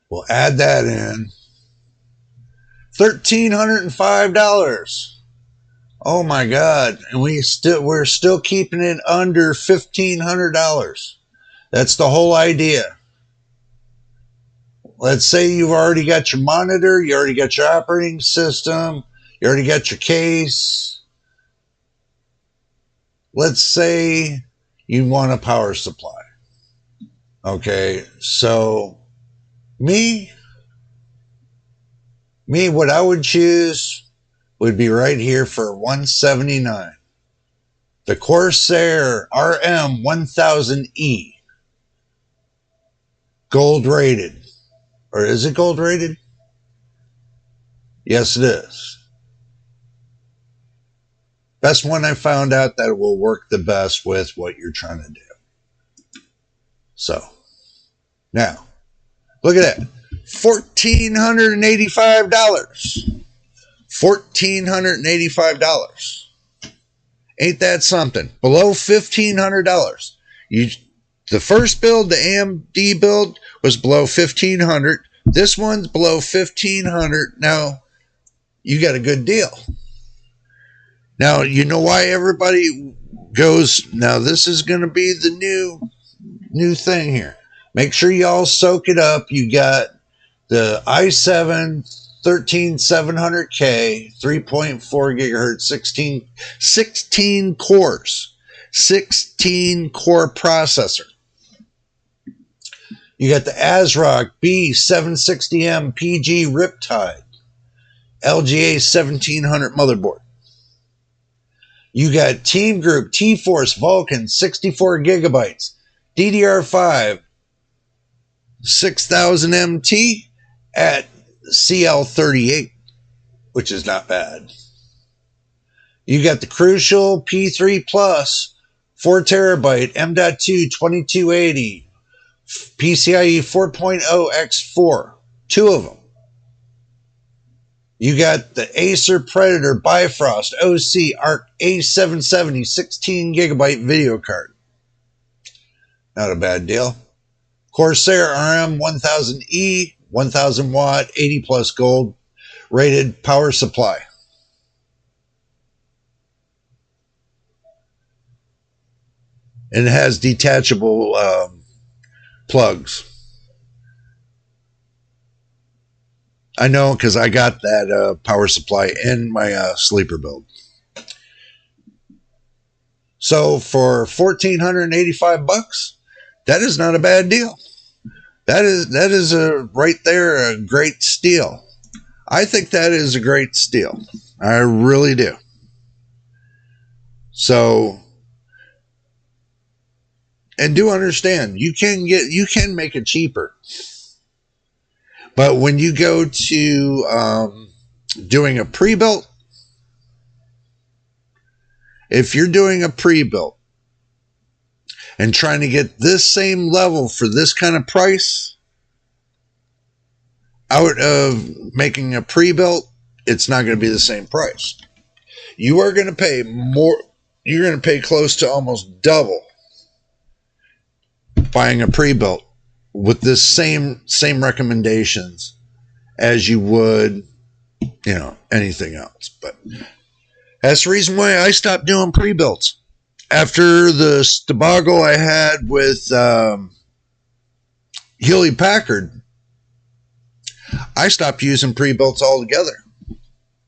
We'll add that in. $1,305. Oh my God. And we're still keeping it under $1,500. That's the whole idea. Let's say you've already got your monitor, you already got your operating system, you already got your case. Let's say you want a power supply. Okay, so me, what I would choose would be right here for $179. The Corsair RM1000E. Gold rated. Or is it gold rated? Yes, it is. Best one I found out that will work the best with what you're trying to do. So, now, look at that. $1,485. $1,485. Ain't that something? Below $1,500. The first build, the AMD build, was below $1,500. This one's below $1,500. Now, you got a good deal. Now, you know why everybody goes, now this is going to be the new thing here. Make sure y'all soak it up. You got the i7 13700K, 3.4 gigahertz, 16 cores, 16 core processor. You got the ASRock B760M PG Riptide, LGA 1700 motherboard. You got Team Group T-Force Vulcan 64 gigabytes, DDR5 6000 MT at CL38, which is not bad. You got the Crucial P3 Plus 4 terabyte M.2 2280 PCIe 4.0 X4, two of them. You got the Acer Predator Bifrost OC ARC A770 16 gigabyte video card. Not a bad deal. Corsair RM1000E, 1000 watt, 80 plus gold rated power supply. And it has detachable plugs. I know because I got that power supply in my sleeper build. So for $1,485, that is not a bad deal. That is right there a great steal. I think that is a great steal. I really do. So, and do understand, you can make it cheaper. But when you go to doing a pre-built, if you're doing a pre-built and trying to get this same level for this kind of price out of making a pre-built, it's not going to be the same price. You are going to pay more. You're going to pay close to almost double buying a pre-built with this same recommendations as you would, anything else. But that's the reason why I stopped doing pre-builts. After the debacle I had with Hewlett Packard, I stopped using pre-builts altogether.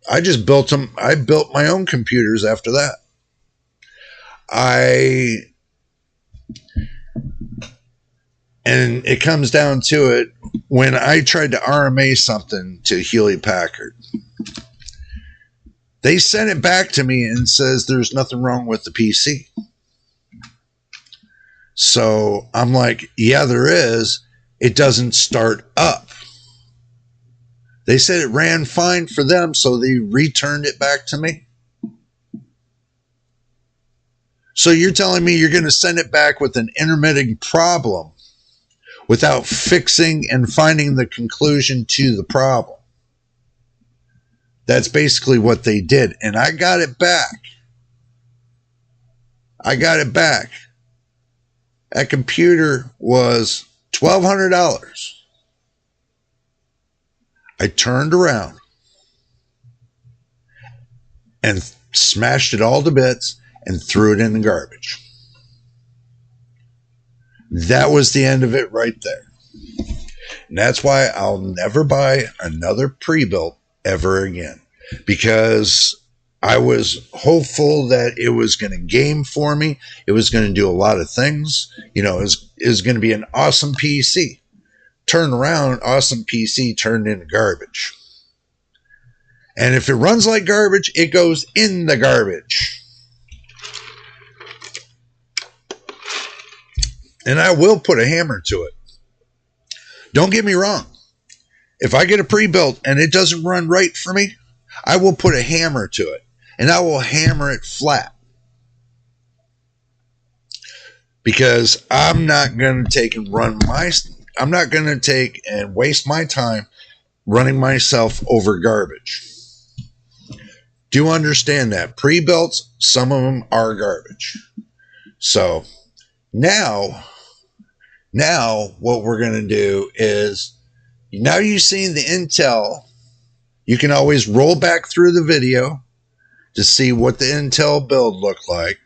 I just built them. I built my own computers after that. And it comes down to it, when I tried to RMA something to Hewlett Packard, they sent it back to me and says there's nothing wrong with the PC. So I'm like, yeah, there is. It doesn't start up. They said it ran fine for them, so they returned it back to me. So you're telling me you're going to send it back with an intermittent problem without fixing and finding the conclusion to the problem? That's basically what they did. And I got it back. That computer was $1,200. I turned around and smashed it all to bits and threw it in the garbage. That was the end of it right there. And that's why I'll never buy another pre-built ever again, because I was hopeful that it was going to game for me. It was going to do a lot of things. It was going to be an awesome PC. Turn around, awesome PC turned into garbage. And if it runs like garbage, it goes in the garbage. And I will put a hammer to it. Don't get me wrong. If I get a pre-built and it doesn't run right for me, I will put a hammer to it. And I will hammer it flat. Because I'm not going to take and waste my time running myself over garbage. Do understand that. Pre-builts, some of them are garbage. So now what we're going to do is, now you've seen the Intel, you can always roll back through the video to see what the Intel build looked like,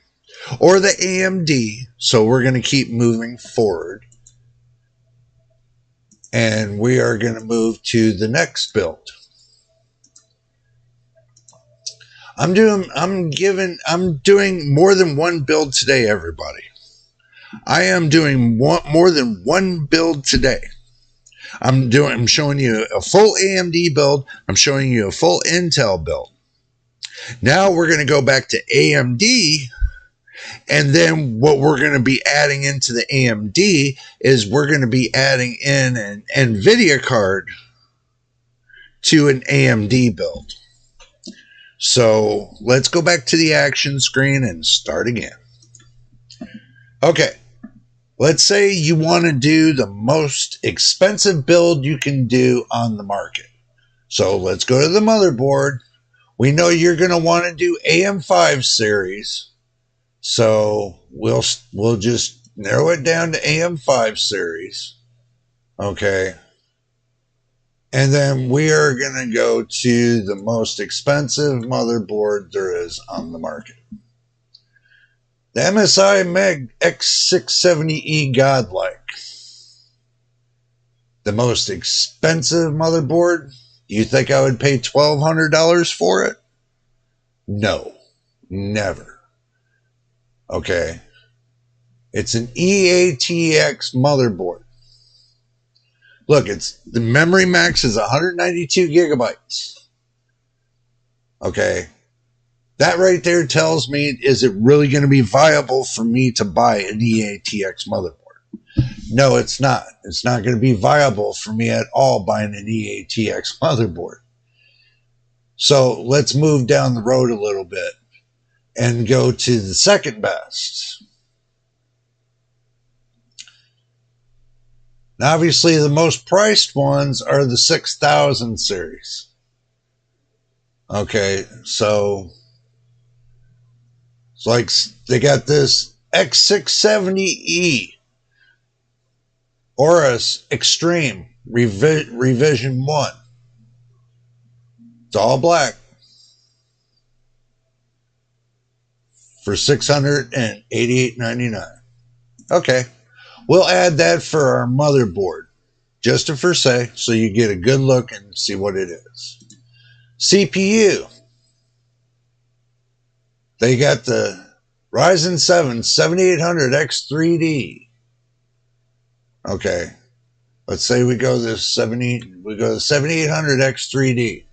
or the AMD. So we're going to keep moving forward. And we are going to move to the next build. I'm doing more than one build today, everybody. I am doing more than one build today. I'm showing you a full AMD build. I'm showing you a full Intel build. Now we're going to go back to AMD, and then what we're going to be adding into the AMD is we're going to be adding in an NVIDIA card to an AMD build. So let's go back to the action screen and start again. Okay, let's say you want to do the most expensive build you can do on the market. So let's go to the motherboard. We know you're going to want to do AM5 series. So we'll just narrow it down to AM5 series. Okay. And then we are going to go to the most expensive motherboard there is on the market. The MSI Meg X670E Godlike. The most expensive motherboard. You think I would pay $1,200 for it? No, never. Okay. It's an EATX motherboard. Look, the memory max is 192 gigabytes. Okay. That right there tells me, is it really going to be viable for me to buy an EATX motherboard? No, it's not. It's not going to be viable for me at all buying an EATX motherboard. So let's move down the road a little bit. and go to the second best. Now, obviously, the most priced ones are the 6000 series. Okay, so it's like they got this X670E Aorus Extreme Revision 1. It's all black for $688.99. Okay, we'll add that for our motherboard, just for say, so you get a good look and see what it is. CPU. They got the Ryzen 7 7800X3D. Okay, let's say we go to 7800X3D.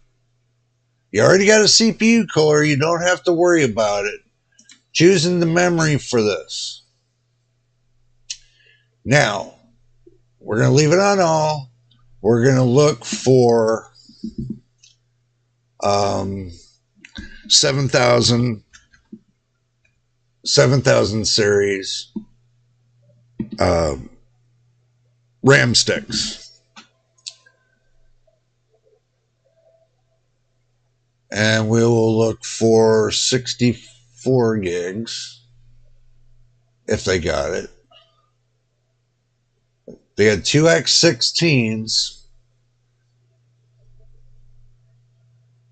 You already got a CPU core. You don't have to worry about it. Choosing the memory for this. Now, we're going to leave it on all. We're going to look for 7000 series RAM sticks. And we will look for 64 gigs if they got it. They had two X16s.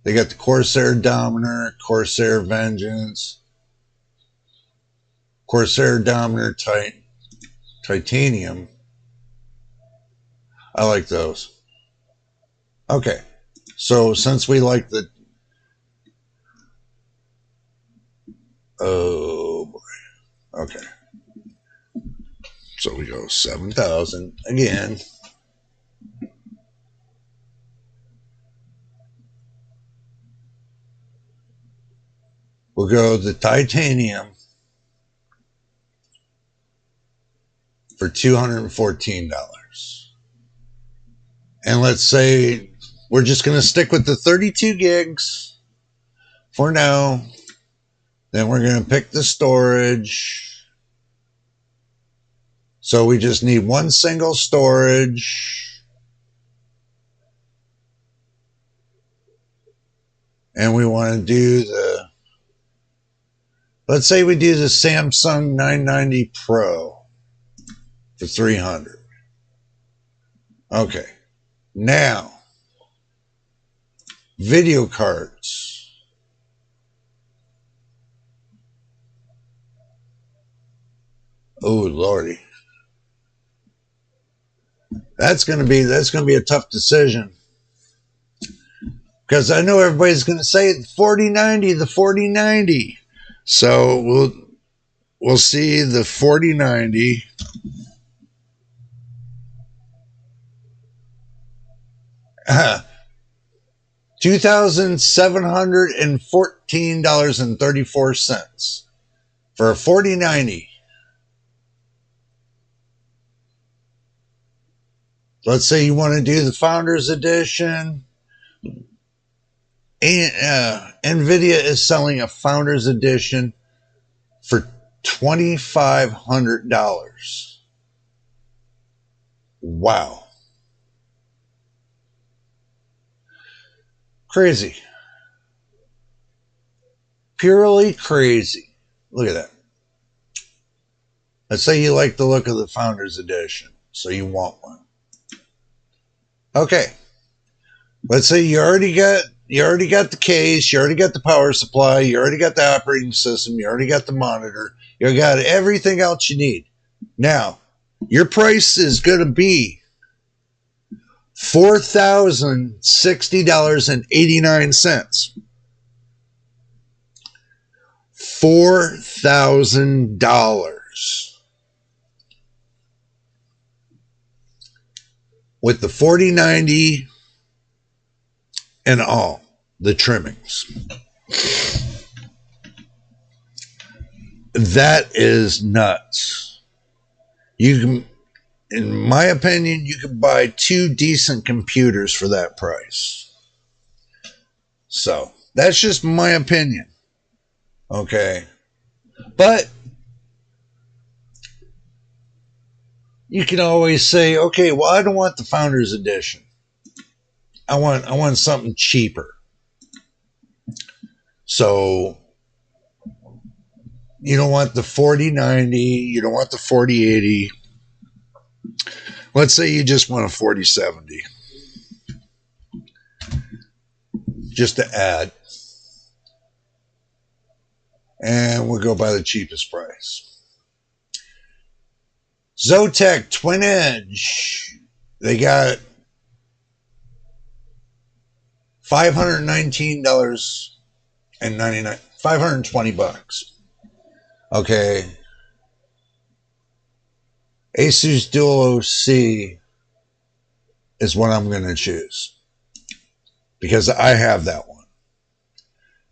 They got the Corsair Dominator, Corsair Vengeance, Corsair Dominator Titanium. I like those. Okay, so since we like the... Oh boy. Okay. So we go 7000 again. We'll go the titanium for $214. And let's say we're just going to stick with the 32 gigs for now. Then we're going to pick the storage. So we just need one single storage. And we want to do the... Let's say we do the Samsung 990 Pro for $300. Okay. Now, video cards. Oh lordy, that's gonna be a tough decision, because I know everybody's gonna say the 4090. So we'll see the 4090. $2,714.34 for a 4090. Let's say you want to do the Founders Edition. And nvidia is selling a Founders Edition for $2,500. Wow. Crazy. Purely crazy. Look at that. Let's say you like the look of the Founders Edition, so you want one. Okay. Let's say you already got the case, you already got the power supply, you already got the operating system, you already got the monitor, you got everything else you need. Now, your price is going to be $4,060.89. $4,000 with the 4090 and all the trimmings. That is nuts. You can, in my opinion, you could buy two decent computers for that price. So that's just my opinion. Okay. But you can always say, okay, well, I don't want the Founders Edition. I want something cheaper. So you don't want the 4090, you don't want the 4080. Let's say you just want a 4070. Just to add. And we'll go by the cheapest price. Zotac Twin Edge. They got $519.99. $520. Okay. Asus Dual OC is what I'm going to choose. Because I have that one.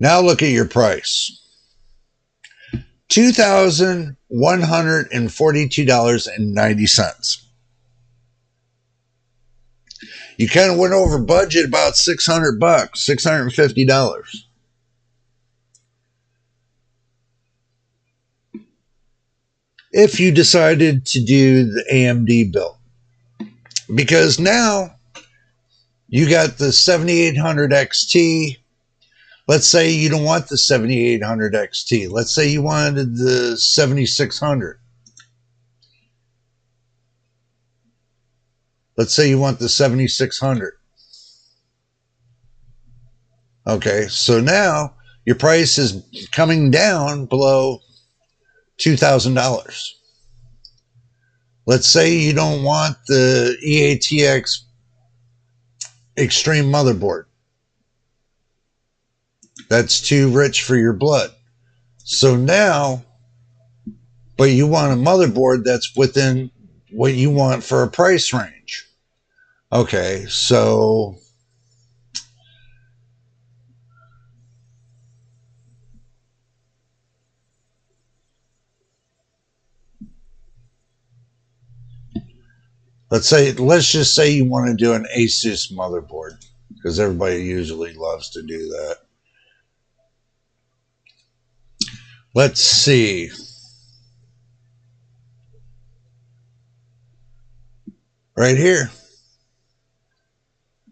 Now look at your price. $2,142.90. You kind of went over budget about $600, $650. If you decided to do the AMD build. Because now you got the 7800 XT. Let's say you don't want the 7800 XT. Let's say you wanted the 7600. Let's say you want the 7600. Okay, so now your price is coming down below $2,000. Let's say you don't want the EATX Extreme motherboard. That's too rich for your blood. So now, but you want a motherboard that's within what you want for a price range. Okay, so let's just say you want to do an Asus motherboard, because everybody usually loves to do that. Let's see. Right here.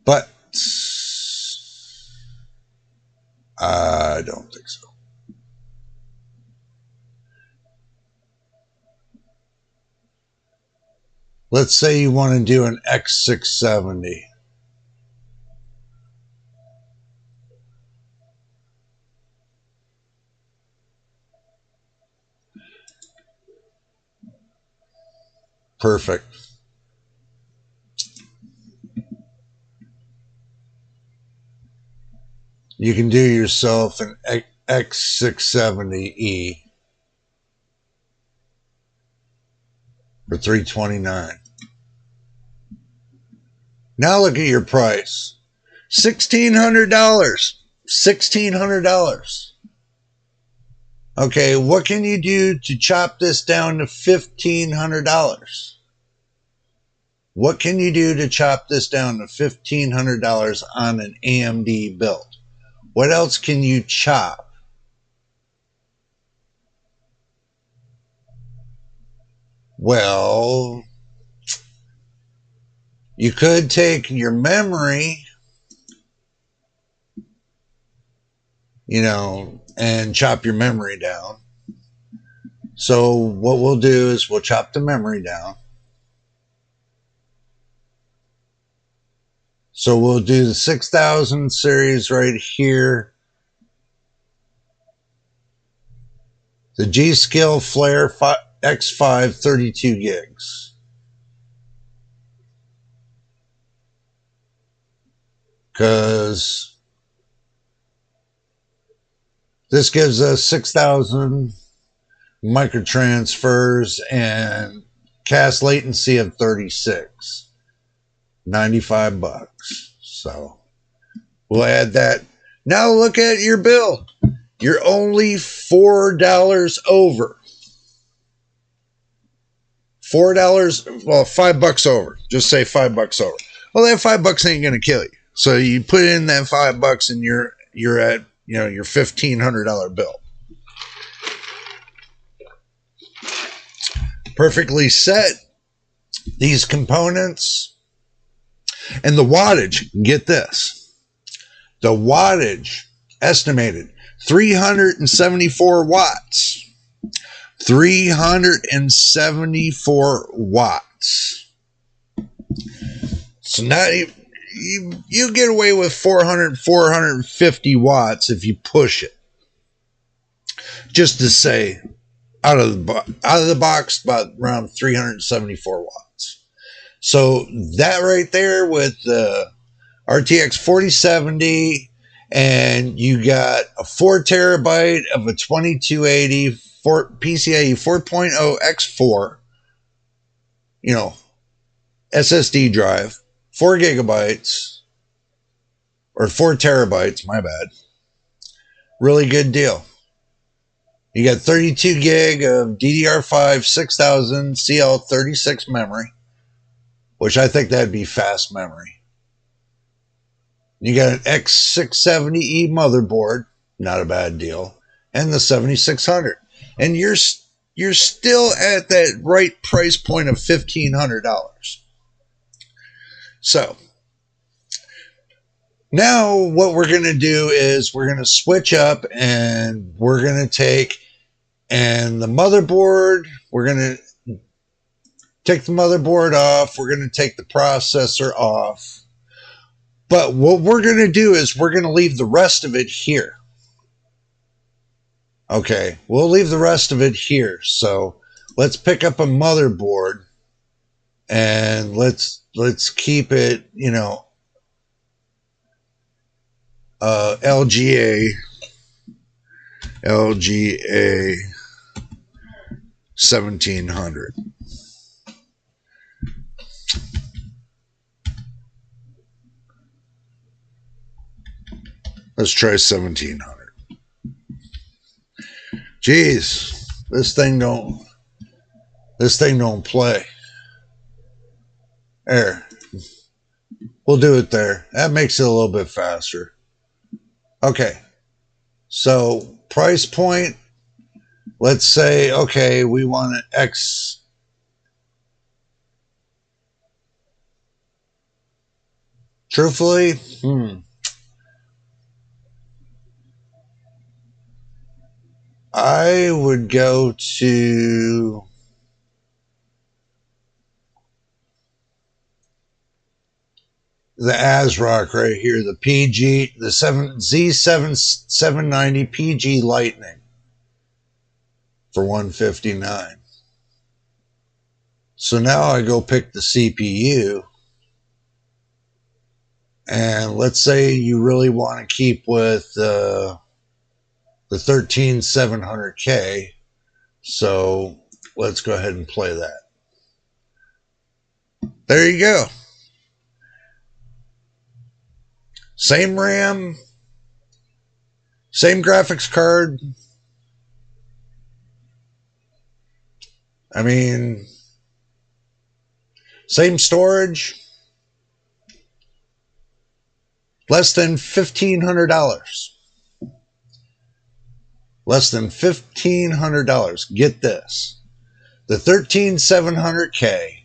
But I don't think so. Let's say you want to do an X670. Perfect. You can do yourself an X670E for $329. Now look at your price. $1,600. $1,600. Okay, what can you do to chop this down to $1,500? What can you do to chop this down to $1,500 on an AMD build? What else can you chop? Well, you could take your memory, and chop your memory down. So what we'll do is we'll chop the memory down. So we'll do the 6000 series right here. The G-Skill Flare X5 32 gigs. Because this gives us 6,000 microtransfers and cast latency of 36. $95. So we'll add that. Now look at your bill. You're only $4 over. $4, well, $5 over. Just say $5 over. Well, that $5 ain't gonna kill you. So you put in that $5 and you're at your $1,500 bill. perfectly set. These components and the wattage, get this. The wattage estimated 374 watts. 374 watts. So now you get away with 400, 450 watts if you push it. Just to say, out of the box, about around 374 watts. So that right there with the RTX 4070, and you got a 4 terabyte of a 2280 PCIe 4.0 X4, SSD drive, 4 gigabytes, or 4 terabytes, my bad. Really good deal. You got 32 gig of DDR5 6000 CL36 memory, which I think that'd be fast memory. You got an X670E motherboard, not a bad deal, and the 7600. And you're still at that right price point of $1,500. So now what we're going to do is we're going to switch up, and we're going to take the motherboard. We're going to take the motherboard off. We're going to take the processor off. But what we're going to do is we're going to leave the rest of it here. Okay, we'll leave the rest of it here. So let's pick up a motherboard, and let's keep it, LGA 1700. Let's try 1700. Jeez, this thing don't play. There. We'll do it there. That makes it a little bit faster. Okay. So price point, let's say, okay, we want an X. Truthfully, I would go to the ASRock right here, the PG, the Z790 PG Lightning for $159. So now I go pick the CPU, and let's say you really want to keep with the 13700K. So let's go ahead and play that. There you go. Same RAM, same graphics card. I mean, same storage. Less than $1,500. Less than $1,500. Get this. The 13700K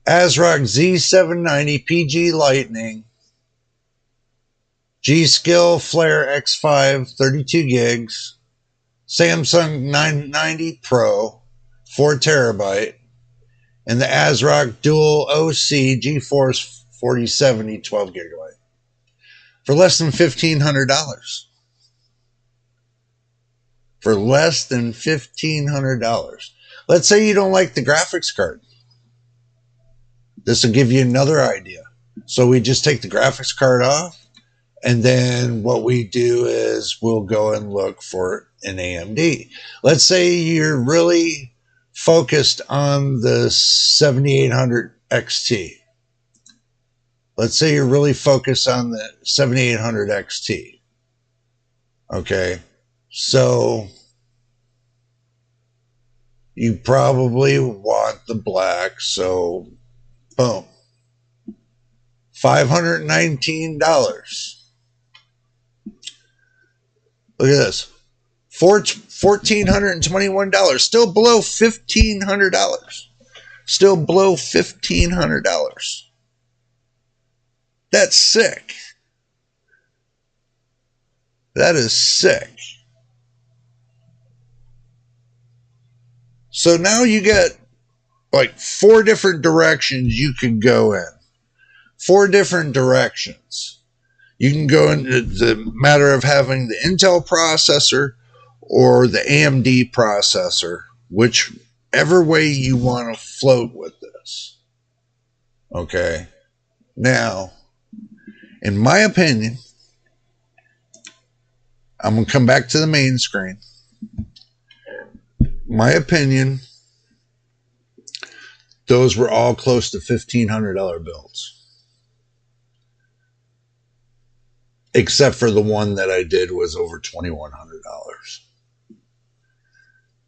ASRock Z790 PG Lightning G-Skill Flare X5 32 gigs, Samsung 990 Pro 4 terabyte, and the ASRock Dual OC GeForce 4070 12 gigabyte for less than $1,500. For less than $1,500. Let's say you don't like the graphics card. This will give you another idea. So we just take the graphics card off, and then what we do is we'll go and look for an AMD. Let's say you're really focused on the 7800 XT. Let's say you're really focused on the 7800 XT. Okay, so you probably want the black, so boom. $519. Look at this. $1,421. Still below $1,500. Still below $1,500. That's sick. That is sick. So now you get like 4 different directions you can go in. 4 different directions. You can go into the matter of having the Intel processor or the AMD processor, whichever way you want to float with this. Okay. Now, in my opinion, I'm going to come back to the main screen. My opinion, those were all close to $1,500 builds. Except for the one that I did was over $2,100.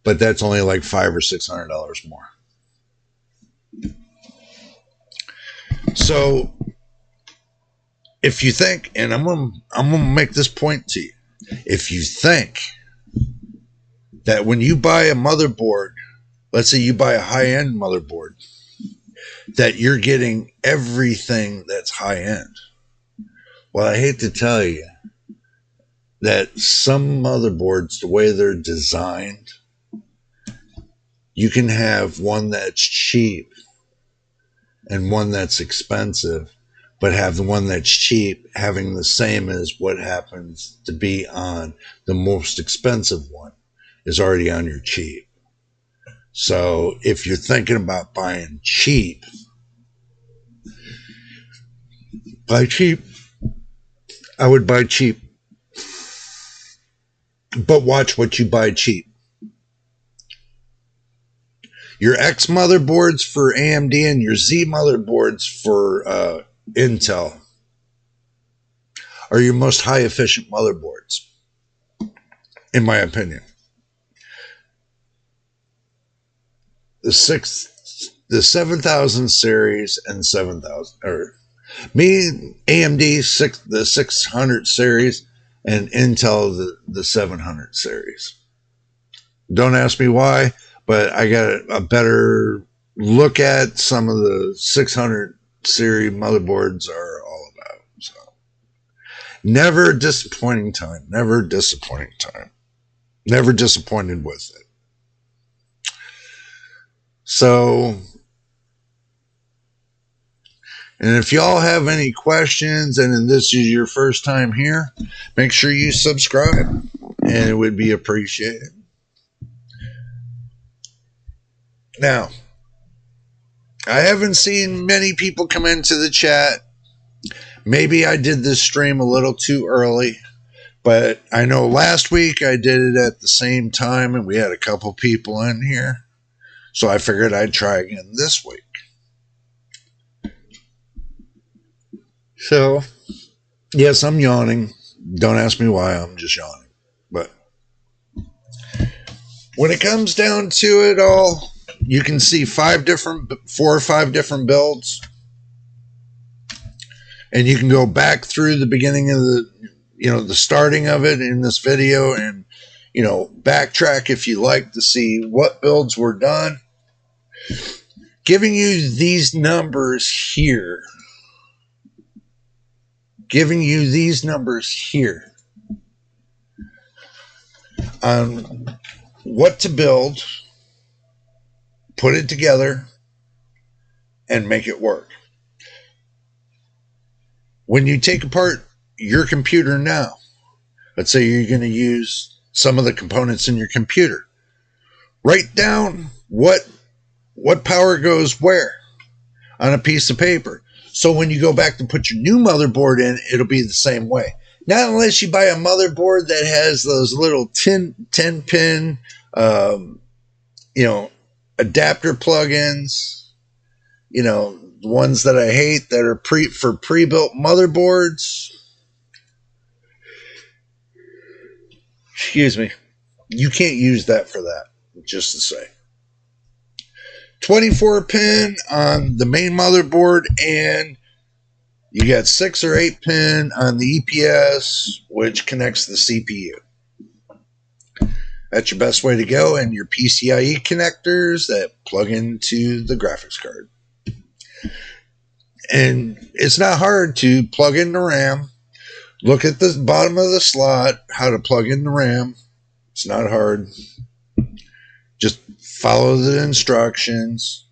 But that's only like $500 or $600 more. So if you think, and I'm gonna make this point to you, if you think that when you buy a motherboard, let's say you buy a high-end motherboard, that you're getting everything that's high-end. Well, I hate to tell you that some motherboards, the way they're designed, you can have one that's cheap and one that's expensive, but have the one that's cheap having the same as what happens to be on the most expensive one is already on your cheap. So if you're thinking about buying cheap, buy cheap. I would buy cheap. But watch what you buy cheap. Your X motherboards for AMD and your Z motherboards for Intel are your most high efficient motherboards, in my opinion. The 7000 series and 7000, or me, AMD the 600 series and Intel the 700 series. Don't ask me why, but I got a better look at some of the 600 series motherboards are all about. So never disappointing time. Never disappointing time. Never disappointed with it. So, and if y'all have any questions and this is your first time here, make sure you subscribe and it would be appreciated. Now, I haven't seen many people come into the chat. Maybe I did this stream a little too early, but I know last week I did it at the same time and we had a couple people in here. So I figured I'd try again this week. So, yes, I'm yawning. Don't ask me why, I'm just yawning. But when it comes down to it all, you can see 4 or 5 different builds. And you can go back through the beginning of the starting of it in this video and, backtrack if you like to see what builds were done. Giving you these numbers here. Giving you these numbers here on what to build, put it together, and make it work. When you take apart your computer now, let's say you're going to use some of the components in your computer, write down what power goes where on a piece of paper. So when you go back to put your new motherboard in, it'll be the same way. Not unless you buy a motherboard that has those little 10-pin, adapter plugins, the ones that I hate that are for pre-built motherboards. Excuse me. You can't use that for that, just to say. 24-pin on the main motherboard, and you got 6 or 8-pin on the EPS, which connects the CPU. That's your best way to go, and your PCIe connectors that plug into the graphics card. And it's not hard to plug in the RAM. Look at the bottom of the slot, how to plug in the RAM. It's not hard. Just follow the instructions.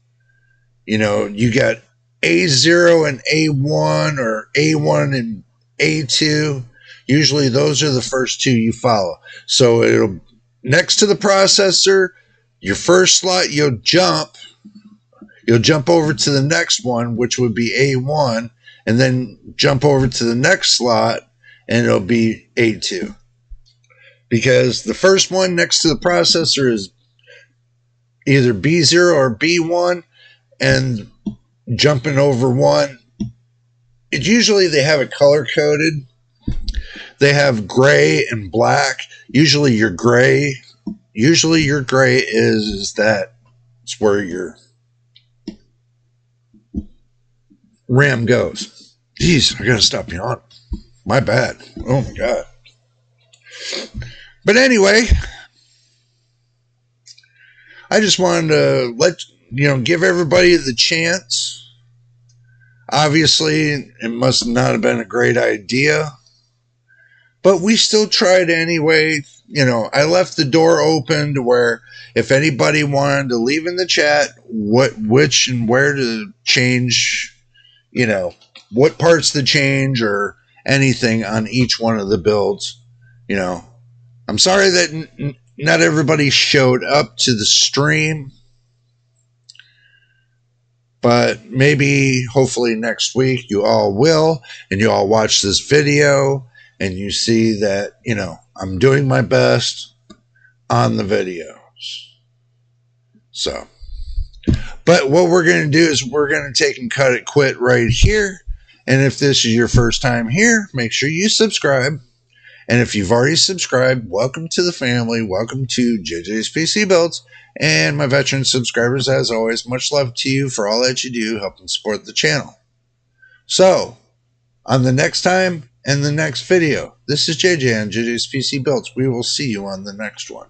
You know, you got A0 and A1, or A1 and A2. Usually those are the first two you follow. So it'll, next to the processor, your first slot, you'll jump over to the next one, which would be A1, and then jump over to the next slot, and it'll be A2. Because the first one next to the processor is either B0 or B1, and jumping over one, usually they have it color coded. They have gray and black. Usually your gray is that it's where your RAM goes. Jeez, I gotta stop yawning. My bad. Oh my god. But anyway, I just wanted to give everybody the chance. Obviously, it must not have been a great idea, but we still tried anyway. I left the door open to where if anybody wanted to leave in the chat which and where to change, what parts to change or anything on each one of the builds. I'm sorry that not everybody showed up to the stream, but maybe, hopefully next week you all will, and you all watch this video and you see that, I'm doing my best on the videos. So, but what we're going to do is we're going to take and cut it quit right here. And if this is your first time here, make sure you subscribe. And if you've already subscribed, welcome to the family. Welcome to JJ's PC Builds. And my veteran subscribers, as always, much love to you for all that you do, helping support the channel. So, on the next time and the next video, this is JJ on JJ's PC Builds. We will see you on the next one.